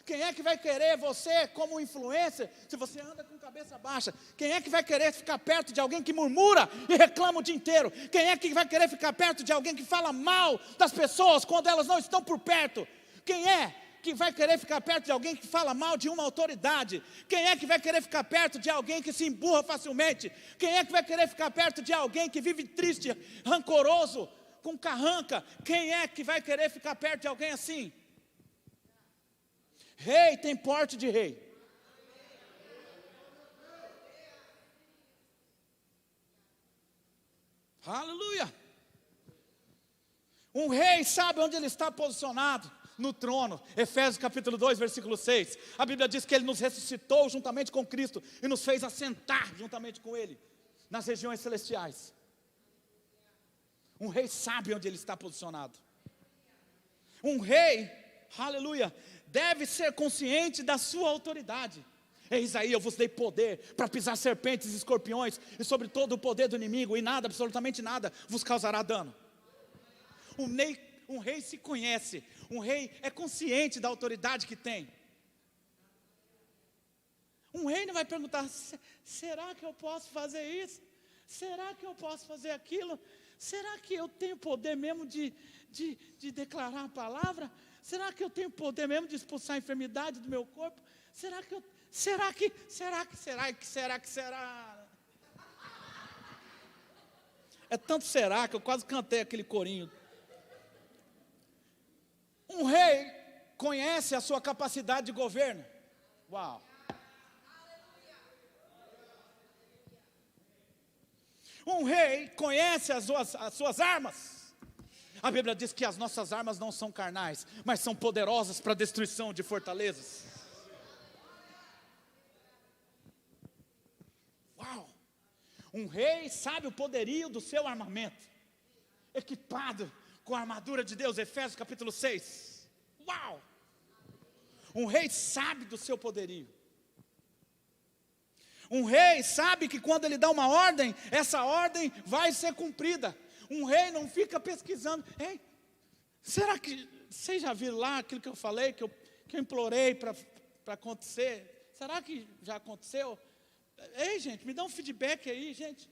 Quem é que vai querer você como influência se você anda com cabeça baixa? Quem é que vai querer ficar perto de alguém que murmura e reclama o dia inteiro? Quem é que vai querer ficar perto de alguém que fala mal das pessoas quando elas não estão por perto? Quem é que vai querer ficar perto de alguém que fala mal de uma autoridade? Quem é que vai querer ficar perto de alguém que se emburra facilmente? Quem é que vai querer ficar perto de alguém que vive triste, rancoroso, com carranca? Quem é que vai querer ficar perto de alguém assim? Rei tem porte de rei. Aleluia. Um rei sabe onde ele está posicionado. No trono. Efésios capítulo 2, versículo 6. A Bíblia diz que ele nos ressuscitou juntamente com Cristo e nos fez assentar juntamente com ele nas regiões celestiais. Um rei sabe onde ele está posicionado. Um rei, aleluia, deve ser consciente da sua autoridade. Eis aí, eu vos dei poder para pisar serpentes e escorpiões e sobre todo o poder do inimigo, e nada, absolutamente nada, vos causará dano. Um rei se conhece, um rei é consciente da autoridade que tem. Um rei não vai perguntar, será que eu posso fazer isso? Será que eu posso fazer aquilo? Será que eu tenho poder mesmo de declarar a palavra? Será que eu tenho poder mesmo de expulsar a enfermidade do meu corpo? Será que? É tanto será que eu quase cantei aquele corinho. Um rei conhece a sua capacidade de governo. Uau! Um rei conhece as suas armas. A Bíblia diz que as nossas armas não são carnais, mas são poderosas para a destruição de fortalezas. Uau! Um rei sabe o poderio do seu armamento, equipado com a armadura de Deus, Efésios capítulo 6. Uau! Um rei sabe do seu poderio. Um rei sabe que quando ele dá uma ordem, essa ordem vai ser cumprida. Um rei não fica pesquisando. Ei, será que vocês já viram lá aquilo que eu falei, que eu implorei para acontecer? Será que já aconteceu? Ei, gente, me dá um feedback aí, gente.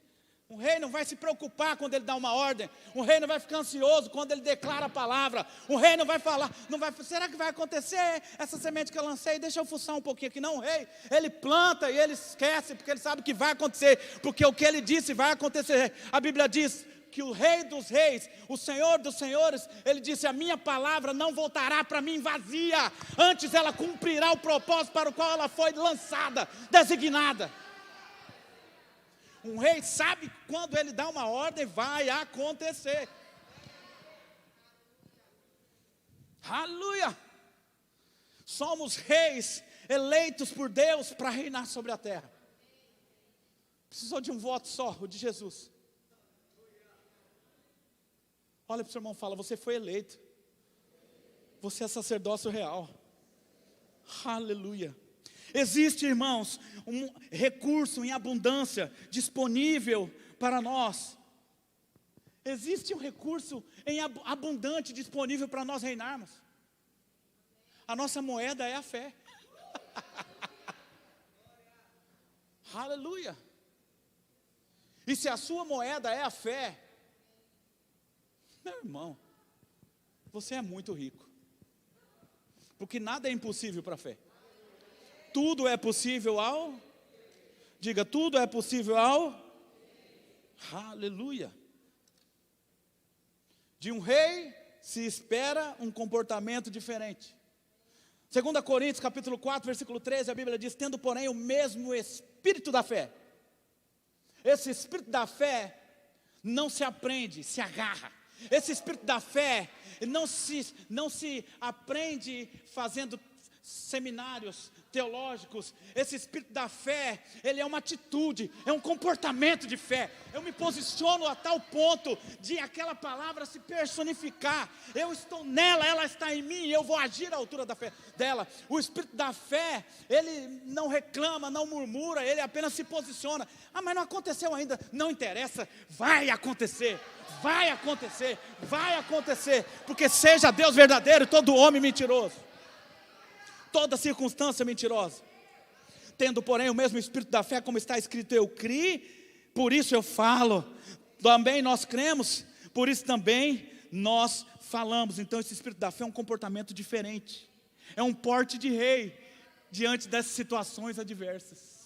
Um rei não vai se preocupar quando ele dá uma ordem. Um rei não vai ficar ansioso quando ele declara a palavra. Um rei não vai falar, será que vai acontecer essa semente que eu lancei? Deixa eu fuçar um pouquinho aqui. Não, o rei, ele planta e ele esquece, porque ele sabe que vai acontecer, porque o que ele disse vai acontecer. A Bíblia diz que o Rei dos Reis, o Senhor dos Senhores, ele disse: a minha palavra não voltará para mim vazia, antes ela cumprirá o propósito para o qual ela foi lançada, designada. Um rei sabe que quando ele dá uma ordem, vai acontecer. Aleluia! Somos reis eleitos por Deus para reinar sobre a terra. Precisou de um voto só, o de Jesus. Olha para o seu irmão e fala: você foi eleito. Você é sacerdócio real. Aleluia! Existe, irmãos, um recurso em abundância disponível para nós. Existe um recurso abundante disponível para nós reinarmos. A nossa moeda é a fé. Aleluia! E se a sua moeda é a fé, meu irmão, você é muito rico. Porque nada é impossível para a fé. Tudo é possível diga, tudo é possível aleluia. De um rei se espera um comportamento diferente. 2 Coríntios capítulo 4, versículo 13, a Bíblia diz: tendo porém o mesmo espírito da fé. Esse espírito da fé não se aprende, se agarra. Esse espírito da fé não se aprende fazendo seminários teológicos. Esse espírito da fé, ele é uma atitude, é um comportamento de fé. Eu me posiciono a tal ponto de aquela palavra se personificar. Eu estou nela, ela está em mim, e eu vou agir à altura da fé dela. O espírito da fé, ele não reclama, não murmura, ele apenas se posiciona. Ah, mas não aconteceu ainda. Não interessa, vai acontecer. Vai acontecer, vai acontecer. Porque seja Deus verdadeiro, todo homem mentiroso. Toda circunstância mentirosa. Tendo, porém, o mesmo espírito da fé, como está escrito: eu criei, por isso eu falo. Também nós cremos, por isso também nós falamos. Então esse espírito da fé é um comportamento diferente. É um porte de rei diante dessas situações adversas.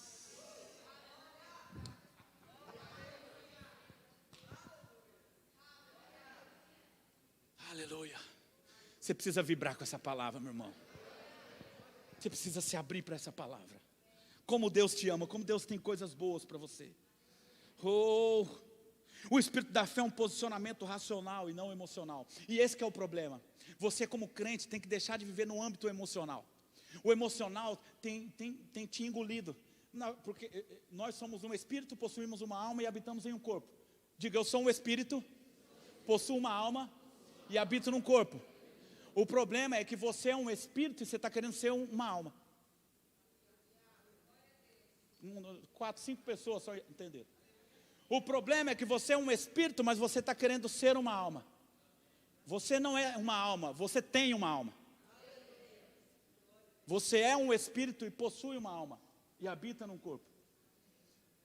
Aleluia. Você precisa vibrar com essa palavra, meu irmão. Você precisa se abrir para essa palavra. Como Deus te ama, como Deus tem coisas boas para você. Oh, o espírito da fé é um posicionamento racional e não emocional. E esse que é o problema. Você como crente tem que deixar de viver no âmbito emocional. O emocional tem te engolido. Porque nós somos um espírito, possuímos uma alma e habitamos em um corpo. Diga: eu sou um espírito, possuo uma alma e habito num corpo. O problema é que você é um espírito e você está querendo ser uma alma. 4, 5 pessoas só entenderam. O problema é que você é um espírito, mas você está querendo ser uma alma. Você não é uma alma, você tem uma alma. Você é um espírito e possui uma alma. E habita num corpo.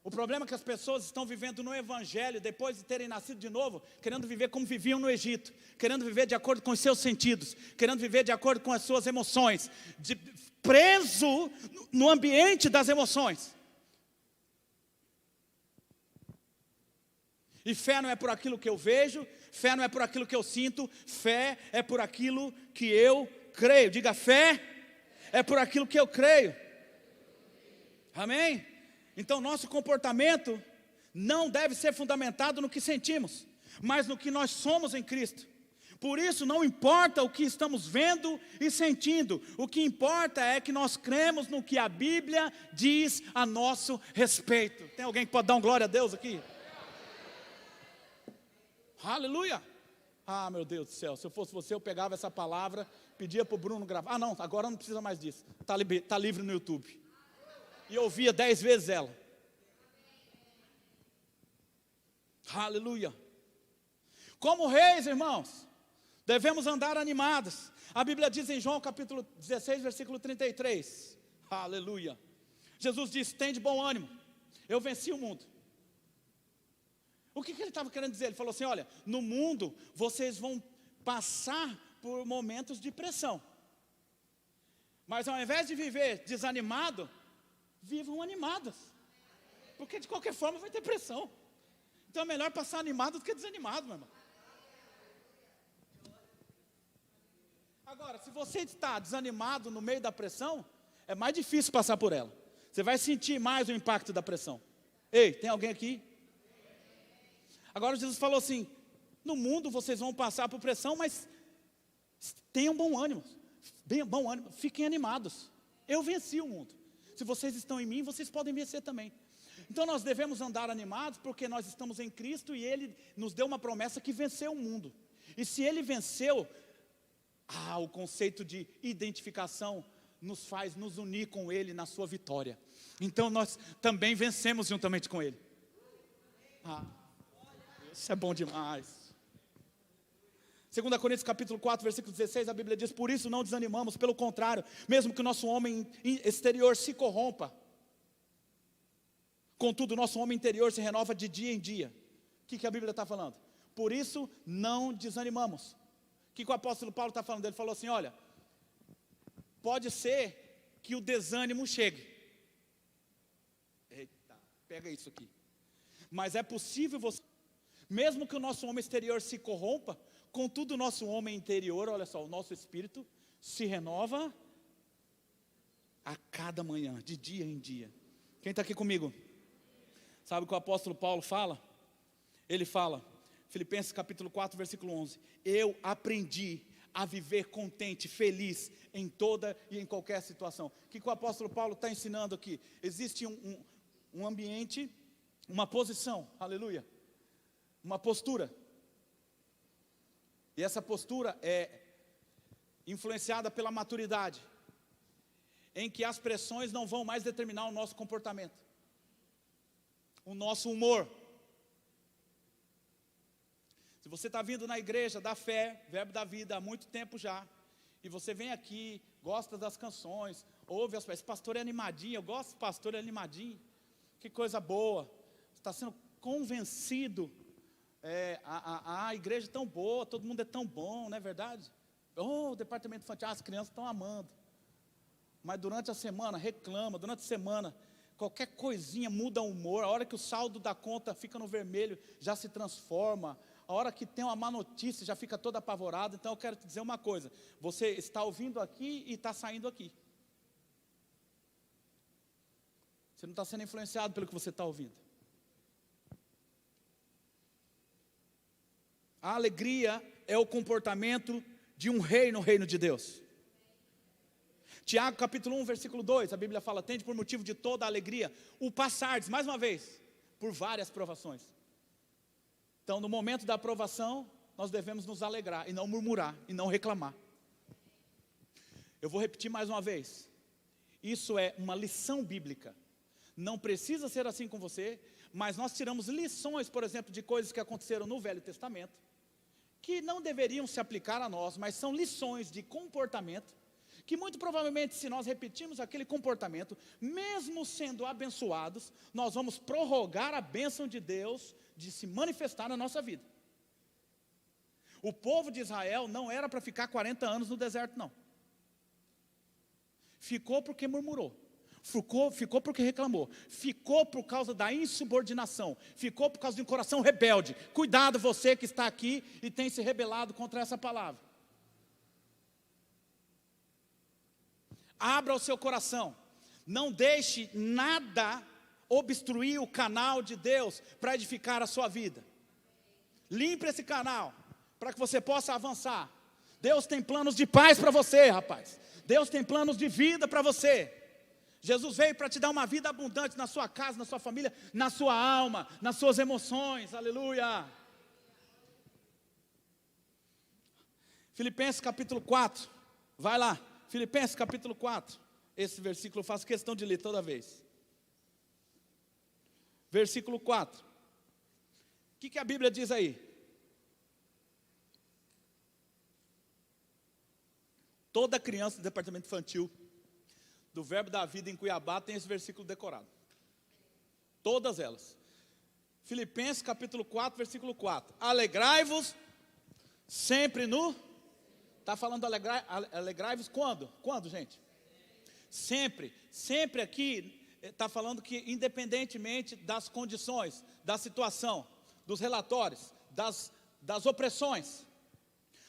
O problema é que as pessoas estão vivendo no Evangelho, depois de terem nascido de novo, querendo viver como viviam no Egito, querendo viver de acordo com os seus sentidos, querendo viver de acordo com as suas emoções, preso no ambiente das emoções. E fé não é por aquilo que eu vejo, fé não é por aquilo que eu sinto, fé é por aquilo que eu creio. Diga, fé é por aquilo que eu creio. Amém? Então nosso comportamento não deve ser fundamentado no que sentimos, mas no que nós somos em Cristo. Por isso não importa o que estamos vendo e sentindo, o que importa é que nós cremos no que a Bíblia diz a nosso respeito. Tem alguém que pode dar um glória a Deus aqui? Aleluia! Ah, meu Deus do céu, se eu fosse você, eu pegava essa palavra, pedia para o Bruno gravar. Ah, não, agora não precisa mais disso, está livre no YouTube. E eu ouvia 10 vezes ela. Aleluia! Como reis, irmãos, devemos andar animados. A Bíblia diz em João capítulo 16, versículo 33. Aleluia! Jesus disse, tem de bom ânimo, eu venci o mundo. O que ele estava querendo dizer? Ele falou assim, olha, no mundo vocês vão passar por momentos de pressão. Mas ao invés de viver desanimado, vivam animados. Porque de qualquer forma vai ter pressão. Então é melhor passar animado do que desanimado, meu irmão. Agora, se você está desanimado no meio da pressão, é mais difícil passar por ela. Você vai sentir mais o impacto da pressão. Ei, tem alguém aqui? Agora Jesus falou assim, no mundo vocês vão passar por pressão, mas tenham bom ânimo, fiquem animados. Eu venci o mundo. Se vocês estão em mim, vocês podem vencer também. Então nós devemos andar animados, porque nós estamos em Cristo e Ele nos deu uma promessa que venceu o mundo. E se Ele venceu, o conceito de identificação nos faz nos unir com Ele na sua vitória. Então nós também vencemos juntamente com Ele. Isso é bom demais. 2 Coríntios capítulo 4, versículo 16, a Bíblia diz, por isso não desanimamos, pelo contrário, mesmo que o nosso homem exterior se corrompa, contudo o nosso homem interior se renova de dia em dia. O que a Bíblia está falando? Por isso não desanimamos. O que o apóstolo Paulo está falando? Ele falou assim, olha, pode ser que o desânimo chegue. Eita, pega isso aqui. Mas é possível você, mesmo que o nosso homem exterior se corrompa, contudo o nosso homem interior, olha só, o nosso espírito se renova a cada manhã, de dia em dia. Quem está aqui comigo? Sabe o que o apóstolo Paulo fala? Ele fala, Filipenses capítulo 4, versículo 11, eu aprendi a viver contente, feliz em toda e em qualquer situação. O que o apóstolo Paulo está ensinando aqui? Existe um ambiente, uma posição, aleluia, uma postura. E essa postura é influenciada pela maturidade, em que as pressões não vão mais determinar o nosso comportamento, o nosso humor. Se você está vindo na igreja da fé, Verbo da Vida, há muito tempo já, e você vem aqui, gosta das canções, ouve as esse pastor é animadinho, eu gosto do pastor é animadinho, que coisa boa, você está sendo convencido, a igreja é tão boa, todo mundo é tão bom, não é verdade? O departamento infantil, as crianças estão amando, mas durante a semana reclama, durante a semana, qualquer coisinha muda o humor, a hora que o saldo da conta fica no vermelho, já se transforma, a hora que tem uma má notícia, já fica todo apavorado. Então eu quero te dizer uma coisa, você está ouvindo aqui e está saindo aqui, você não está sendo influenciado pelo que você está ouvindo. A alegria é o comportamento de um rei no reino de Deus. Tiago capítulo 1, versículo 2, a Bíblia fala, tende por motivo de toda a alegria, o passardes, mais uma vez, por várias provações. Então no momento da aprovação, nós devemos nos alegrar, e não murmurar, e não reclamar. Eu vou repetir mais uma vez, isso é uma lição bíblica, não precisa ser assim com você, mas nós tiramos lições, por exemplo, de coisas que aconteceram no Velho Testamento, que não deveriam se aplicar a nós, mas são lições de comportamento, que muito provavelmente, se nós repetirmos aquele comportamento, mesmo sendo abençoados, nós vamos prorrogar a bênção de Deus de se manifestar na nossa vida. O povo de Israel não era para ficar 40 anos no deserto, não. Ficou porque murmurou. Ficou porque reclamou. Ficou por causa da insubordinação. Ficou por causa de um coração rebelde. Cuidado você que está aqui e tem se rebelado contra essa palavra. Abra o seu coração. Não deixe nada obstruir o canal de Deus para edificar a sua vida. Limpe esse canal para que você possa avançar. Deus tem planos de paz para você, rapaz. Deus tem planos de vida para você. Jesus veio para te dar uma vida abundante na sua casa, na sua família, na sua alma, nas suas emoções, aleluia. Filipenses capítulo 4, vai lá, Filipenses capítulo 4, esse versículo eu faço questão de ler toda vez. Versículo 4, o que a Bíblia diz aí? Toda criança do departamento infantil do Verbo da Vida em Cuiabá tem esse versículo decorado. Todas elas. Filipenses capítulo 4, versículo 4. Alegrai-vos sempre no... Está falando alegrai-vos quando? Quando, gente? Sempre. Sempre aqui está falando que independentemente das condições, da situação, dos relatórios, das opressões,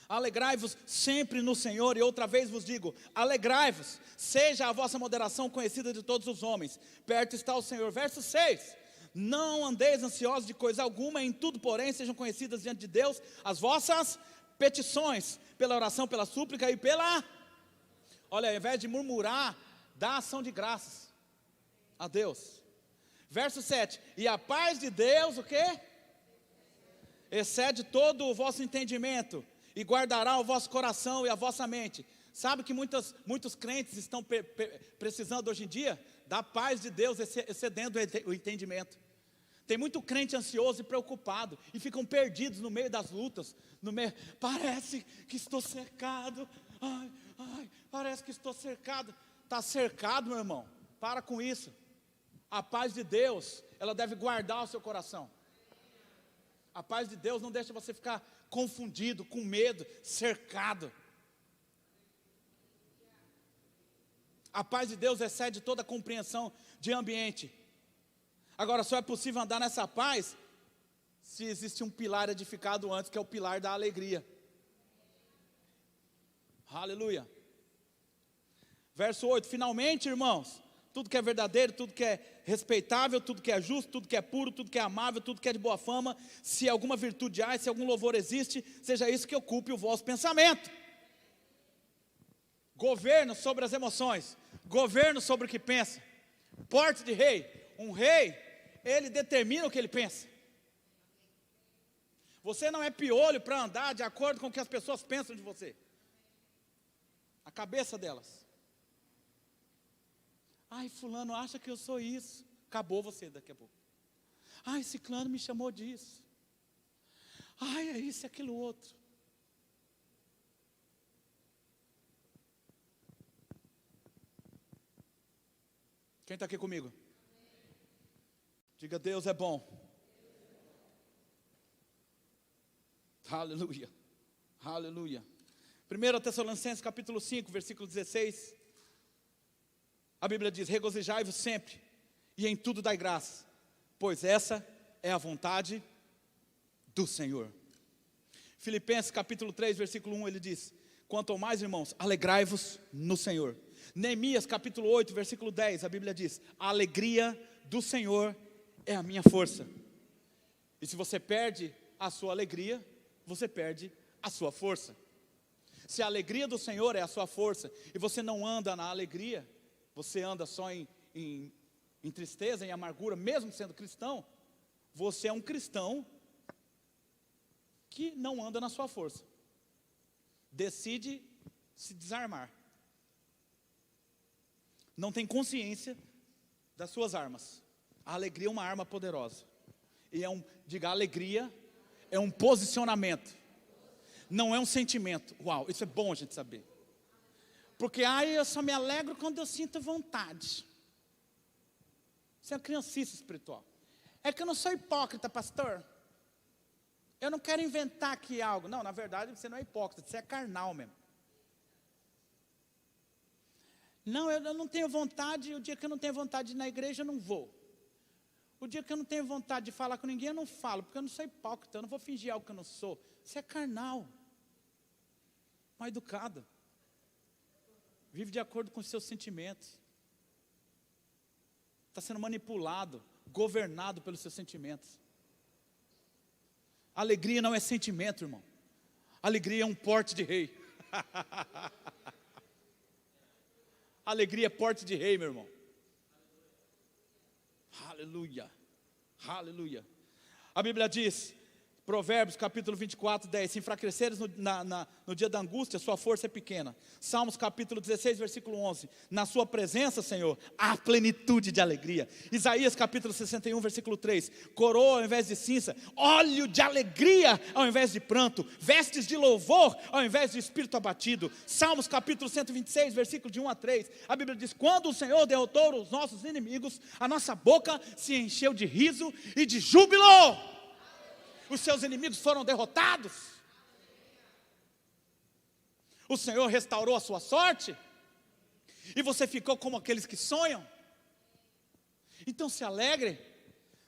alegrai-vos sempre no Senhor, e outra vez vos digo, alegrai-vos, seja a vossa moderação conhecida de todos os homens, perto está o Senhor. Verso 6, não andeis ansiosos de coisa alguma, em tudo porém sejam conhecidas diante de Deus as vossas petições, pela oração, pela súplica e pela... Olha, ao invés de murmurar, dá ação de graças a Deus. Verso 7, e a paz de Deus, o quê? Excede todo o vosso entendimento, e guardará o vosso coração e a vossa mente. Sabe que muitos crentes estão precisando hoje em dia da paz de Deus excedendo o entendimento. Tem muito crente ansioso e preocupado, e ficam perdidos no meio das lutas, parece que estou cercado, parece que estou cercado. Está cercado, meu irmão, para com isso. A paz de Deus, ela deve guardar o seu coração. A paz de Deus não deixa você ficar confundido, com medo, cercado. A paz de Deus excede toda a compreensão de ambiente. Agora, só é possível andar nessa paz se existe um pilar edificado antes, que é o pilar da alegria. Aleluia. Verso 8, finalmente, irmãos, tudo que é verdadeiro, tudo que é respeitável, tudo que é justo, tudo que é puro, tudo que é amável, tudo que é de boa fama, se alguma virtude há, se algum louvor existe, seja isso que ocupe o vosso pensamento. Governo sobre as emoções, governo sobre o que pensa. Porte de rei, um rei, ele determina o que ele pensa. Você não é piolho para andar de acordo com o que as pessoas pensam de você. A cabeça delas. Ai, fulano acha que eu sou isso. Acabou você daqui a pouco. Ai, ciclano me chamou disso. Ai, é isso e aquilo outro. Quem está aqui comigo? Diga, Deus é bom. Aleluia. Aleluia. 1 Tessalonicenses capítulo 5, versículo 16. A Bíblia diz, regozijai-vos sempre, e em tudo dai graças, pois essa é a vontade do Senhor. Filipenses capítulo 3, versículo 1, ele diz, quanto ao mais, irmãos, alegrai-vos no Senhor. Neemias capítulo 8, versículo 10, a Bíblia diz, a alegria do Senhor é a minha força. E se você perde a sua alegria, você perde a sua força. Se a alegria do Senhor é a sua força, e você não anda na alegria, você anda só em tristeza, em amargura, mesmo sendo cristão, você é um cristão que não anda na sua força. Decide se desarmar. Não tem consciência das suas armas. A alegria é uma arma poderosa. E diga, a alegria é um posicionamento. Não é um sentimento. Uau, isso é bom a gente saber. Porque eu só me alegro quando eu sinto vontade. Isso é uma criancice espiritual. É que eu não sou hipócrita, pastor. Eu não quero inventar aqui algo. Não, na verdade você não é hipócrita, você é carnal mesmo. Não, eu não tenho vontade, o dia que eu não tenho vontade de ir na igreja, eu não vou. O dia que eu não tenho vontade de falar com ninguém, eu não falo, porque eu não sou hipócrita, eu não vou fingir algo que eu não sou. Você é carnal. Mal educado. Vive de acordo com os seus sentimentos. Está sendo manipulado, governado pelos seus sentimentos. Alegria não é sentimento, irmão. Alegria é um porte de rei. Alegria é porte de rei, meu irmão. Aleluia. Aleluia. A Bíblia diz, Provérbios capítulo 24, 10. Se enfraqueceres no dia da angústia, sua força é pequena. Salmos capítulo 16, versículo 11. Na sua presença, Senhor, há plenitude de alegria. Isaías capítulo 61, versículo 3. Coroa ao invés de cinza, óleo de alegria ao invés de pranto, vestes de louvor ao invés de espírito abatido. Salmos capítulo 126, versículo de 1 a 3. A Bíblia diz, quando o Senhor derrotou os nossos inimigos, a nossa boca se encheu de riso e de júbilo. Os seus inimigos foram derrotados. O Senhor restaurou a sua sorte. E você ficou como aqueles que sonham. Então se alegre.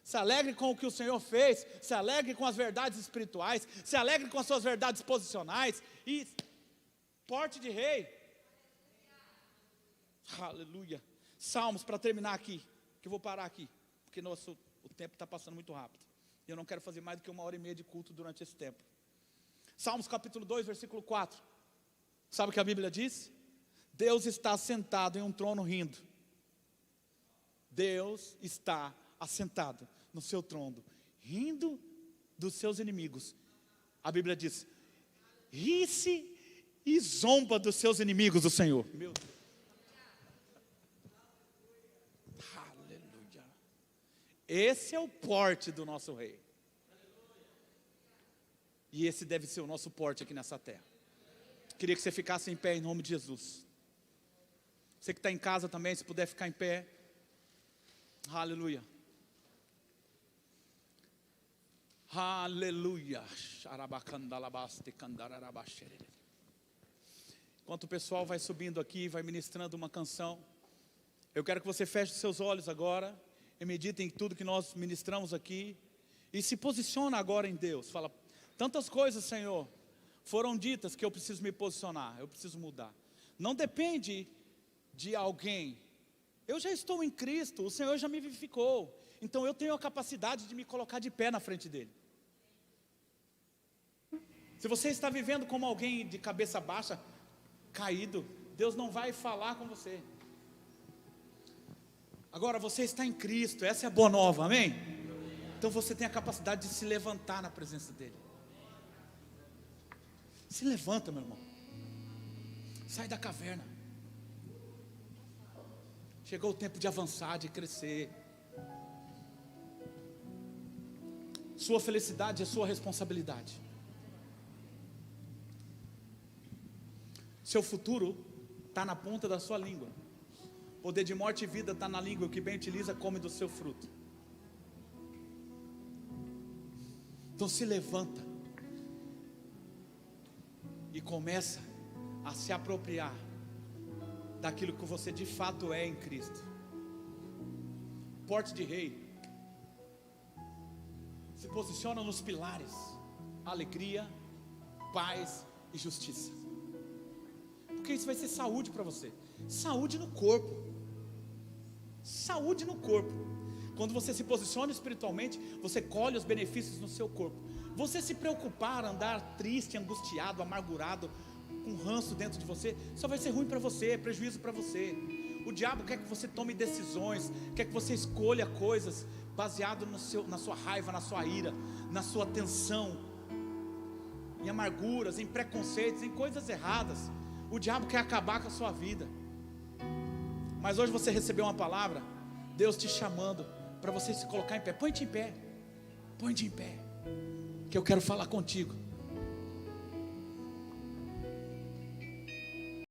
Se alegre com o que o Senhor fez. Se alegre com as verdades espirituais. Se alegre com as suas verdades posicionais. E porte de rei. Aleluia. Salmos, para terminar aqui. Que eu vou parar aqui. Porque o tempo está passando muito rápido. Eu não quero fazer mais do que 1h30 de culto durante esse tempo. Salmos capítulo 2, versículo 4. Sabe o que a Bíblia diz? Deus está sentado em um trono rindo. Deus está assentado no seu trono, rindo dos seus inimigos. A Bíblia diz, ri-se e zomba dos seus inimigos, o Senhor. Meu Deus. Esse é o porte do nosso rei. E esse deve ser o nosso porte aqui nessa terra. Queria que você ficasse em pé em nome de Jesus. Você que está em casa também, se puder ficar em pé. Aleluia. Aleluia. Enquanto o pessoal vai subindo aqui, vai ministrando uma canção, eu quero que você feche seus olhos agora. E medita em tudo que nós ministramos aqui. E se posiciona agora em Deus. Fala, tantas coisas, Senhor, foram ditas que eu preciso me posicionar. Eu preciso mudar. Não depende de alguém. Eu já estou em Cristo. O Senhor já me vivificou. Então eu tenho a capacidade de me colocar de pé na frente dEle. Se você está vivendo como alguém de cabeça baixa, caído, Deus não vai falar com você. Agora você está em Cristo, essa é a boa nova, amém? Então você tem a capacidade de se levantar na presença dEle. Se levanta, meu irmão. Sai da caverna. Chegou o tempo de avançar, de crescer. Sua felicidade é sua responsabilidade. Seu futuro está na ponta da sua língua. Poder de morte e vida está na língua, o que bem utiliza come do seu fruto. Então se levanta e começa a se apropriar daquilo que você de fato é em Cristo. Porte de rei. Se posiciona nos pilares: alegria, paz e justiça. Porque isso vai ser saúde para você. Saúde no corpo. Saúde no corpo. Quando você se posiciona espiritualmente, você colhe os benefícios no seu corpo. Você se preocupar, andar triste, angustiado, amargurado, com ranço dentro de você, só vai ser ruim para você, é prejuízo para você. O diabo quer que você tome decisões, quer que você escolha coisas baseado na sua raiva, na sua ira, na sua tensão, em amarguras, em preconceitos, em coisas erradas. O diabo quer acabar com a sua vida. Mas hoje você recebeu uma palavra, Deus te chamando para você se colocar em pé. Põe-te em pé, põe-te em pé, que eu quero falar contigo.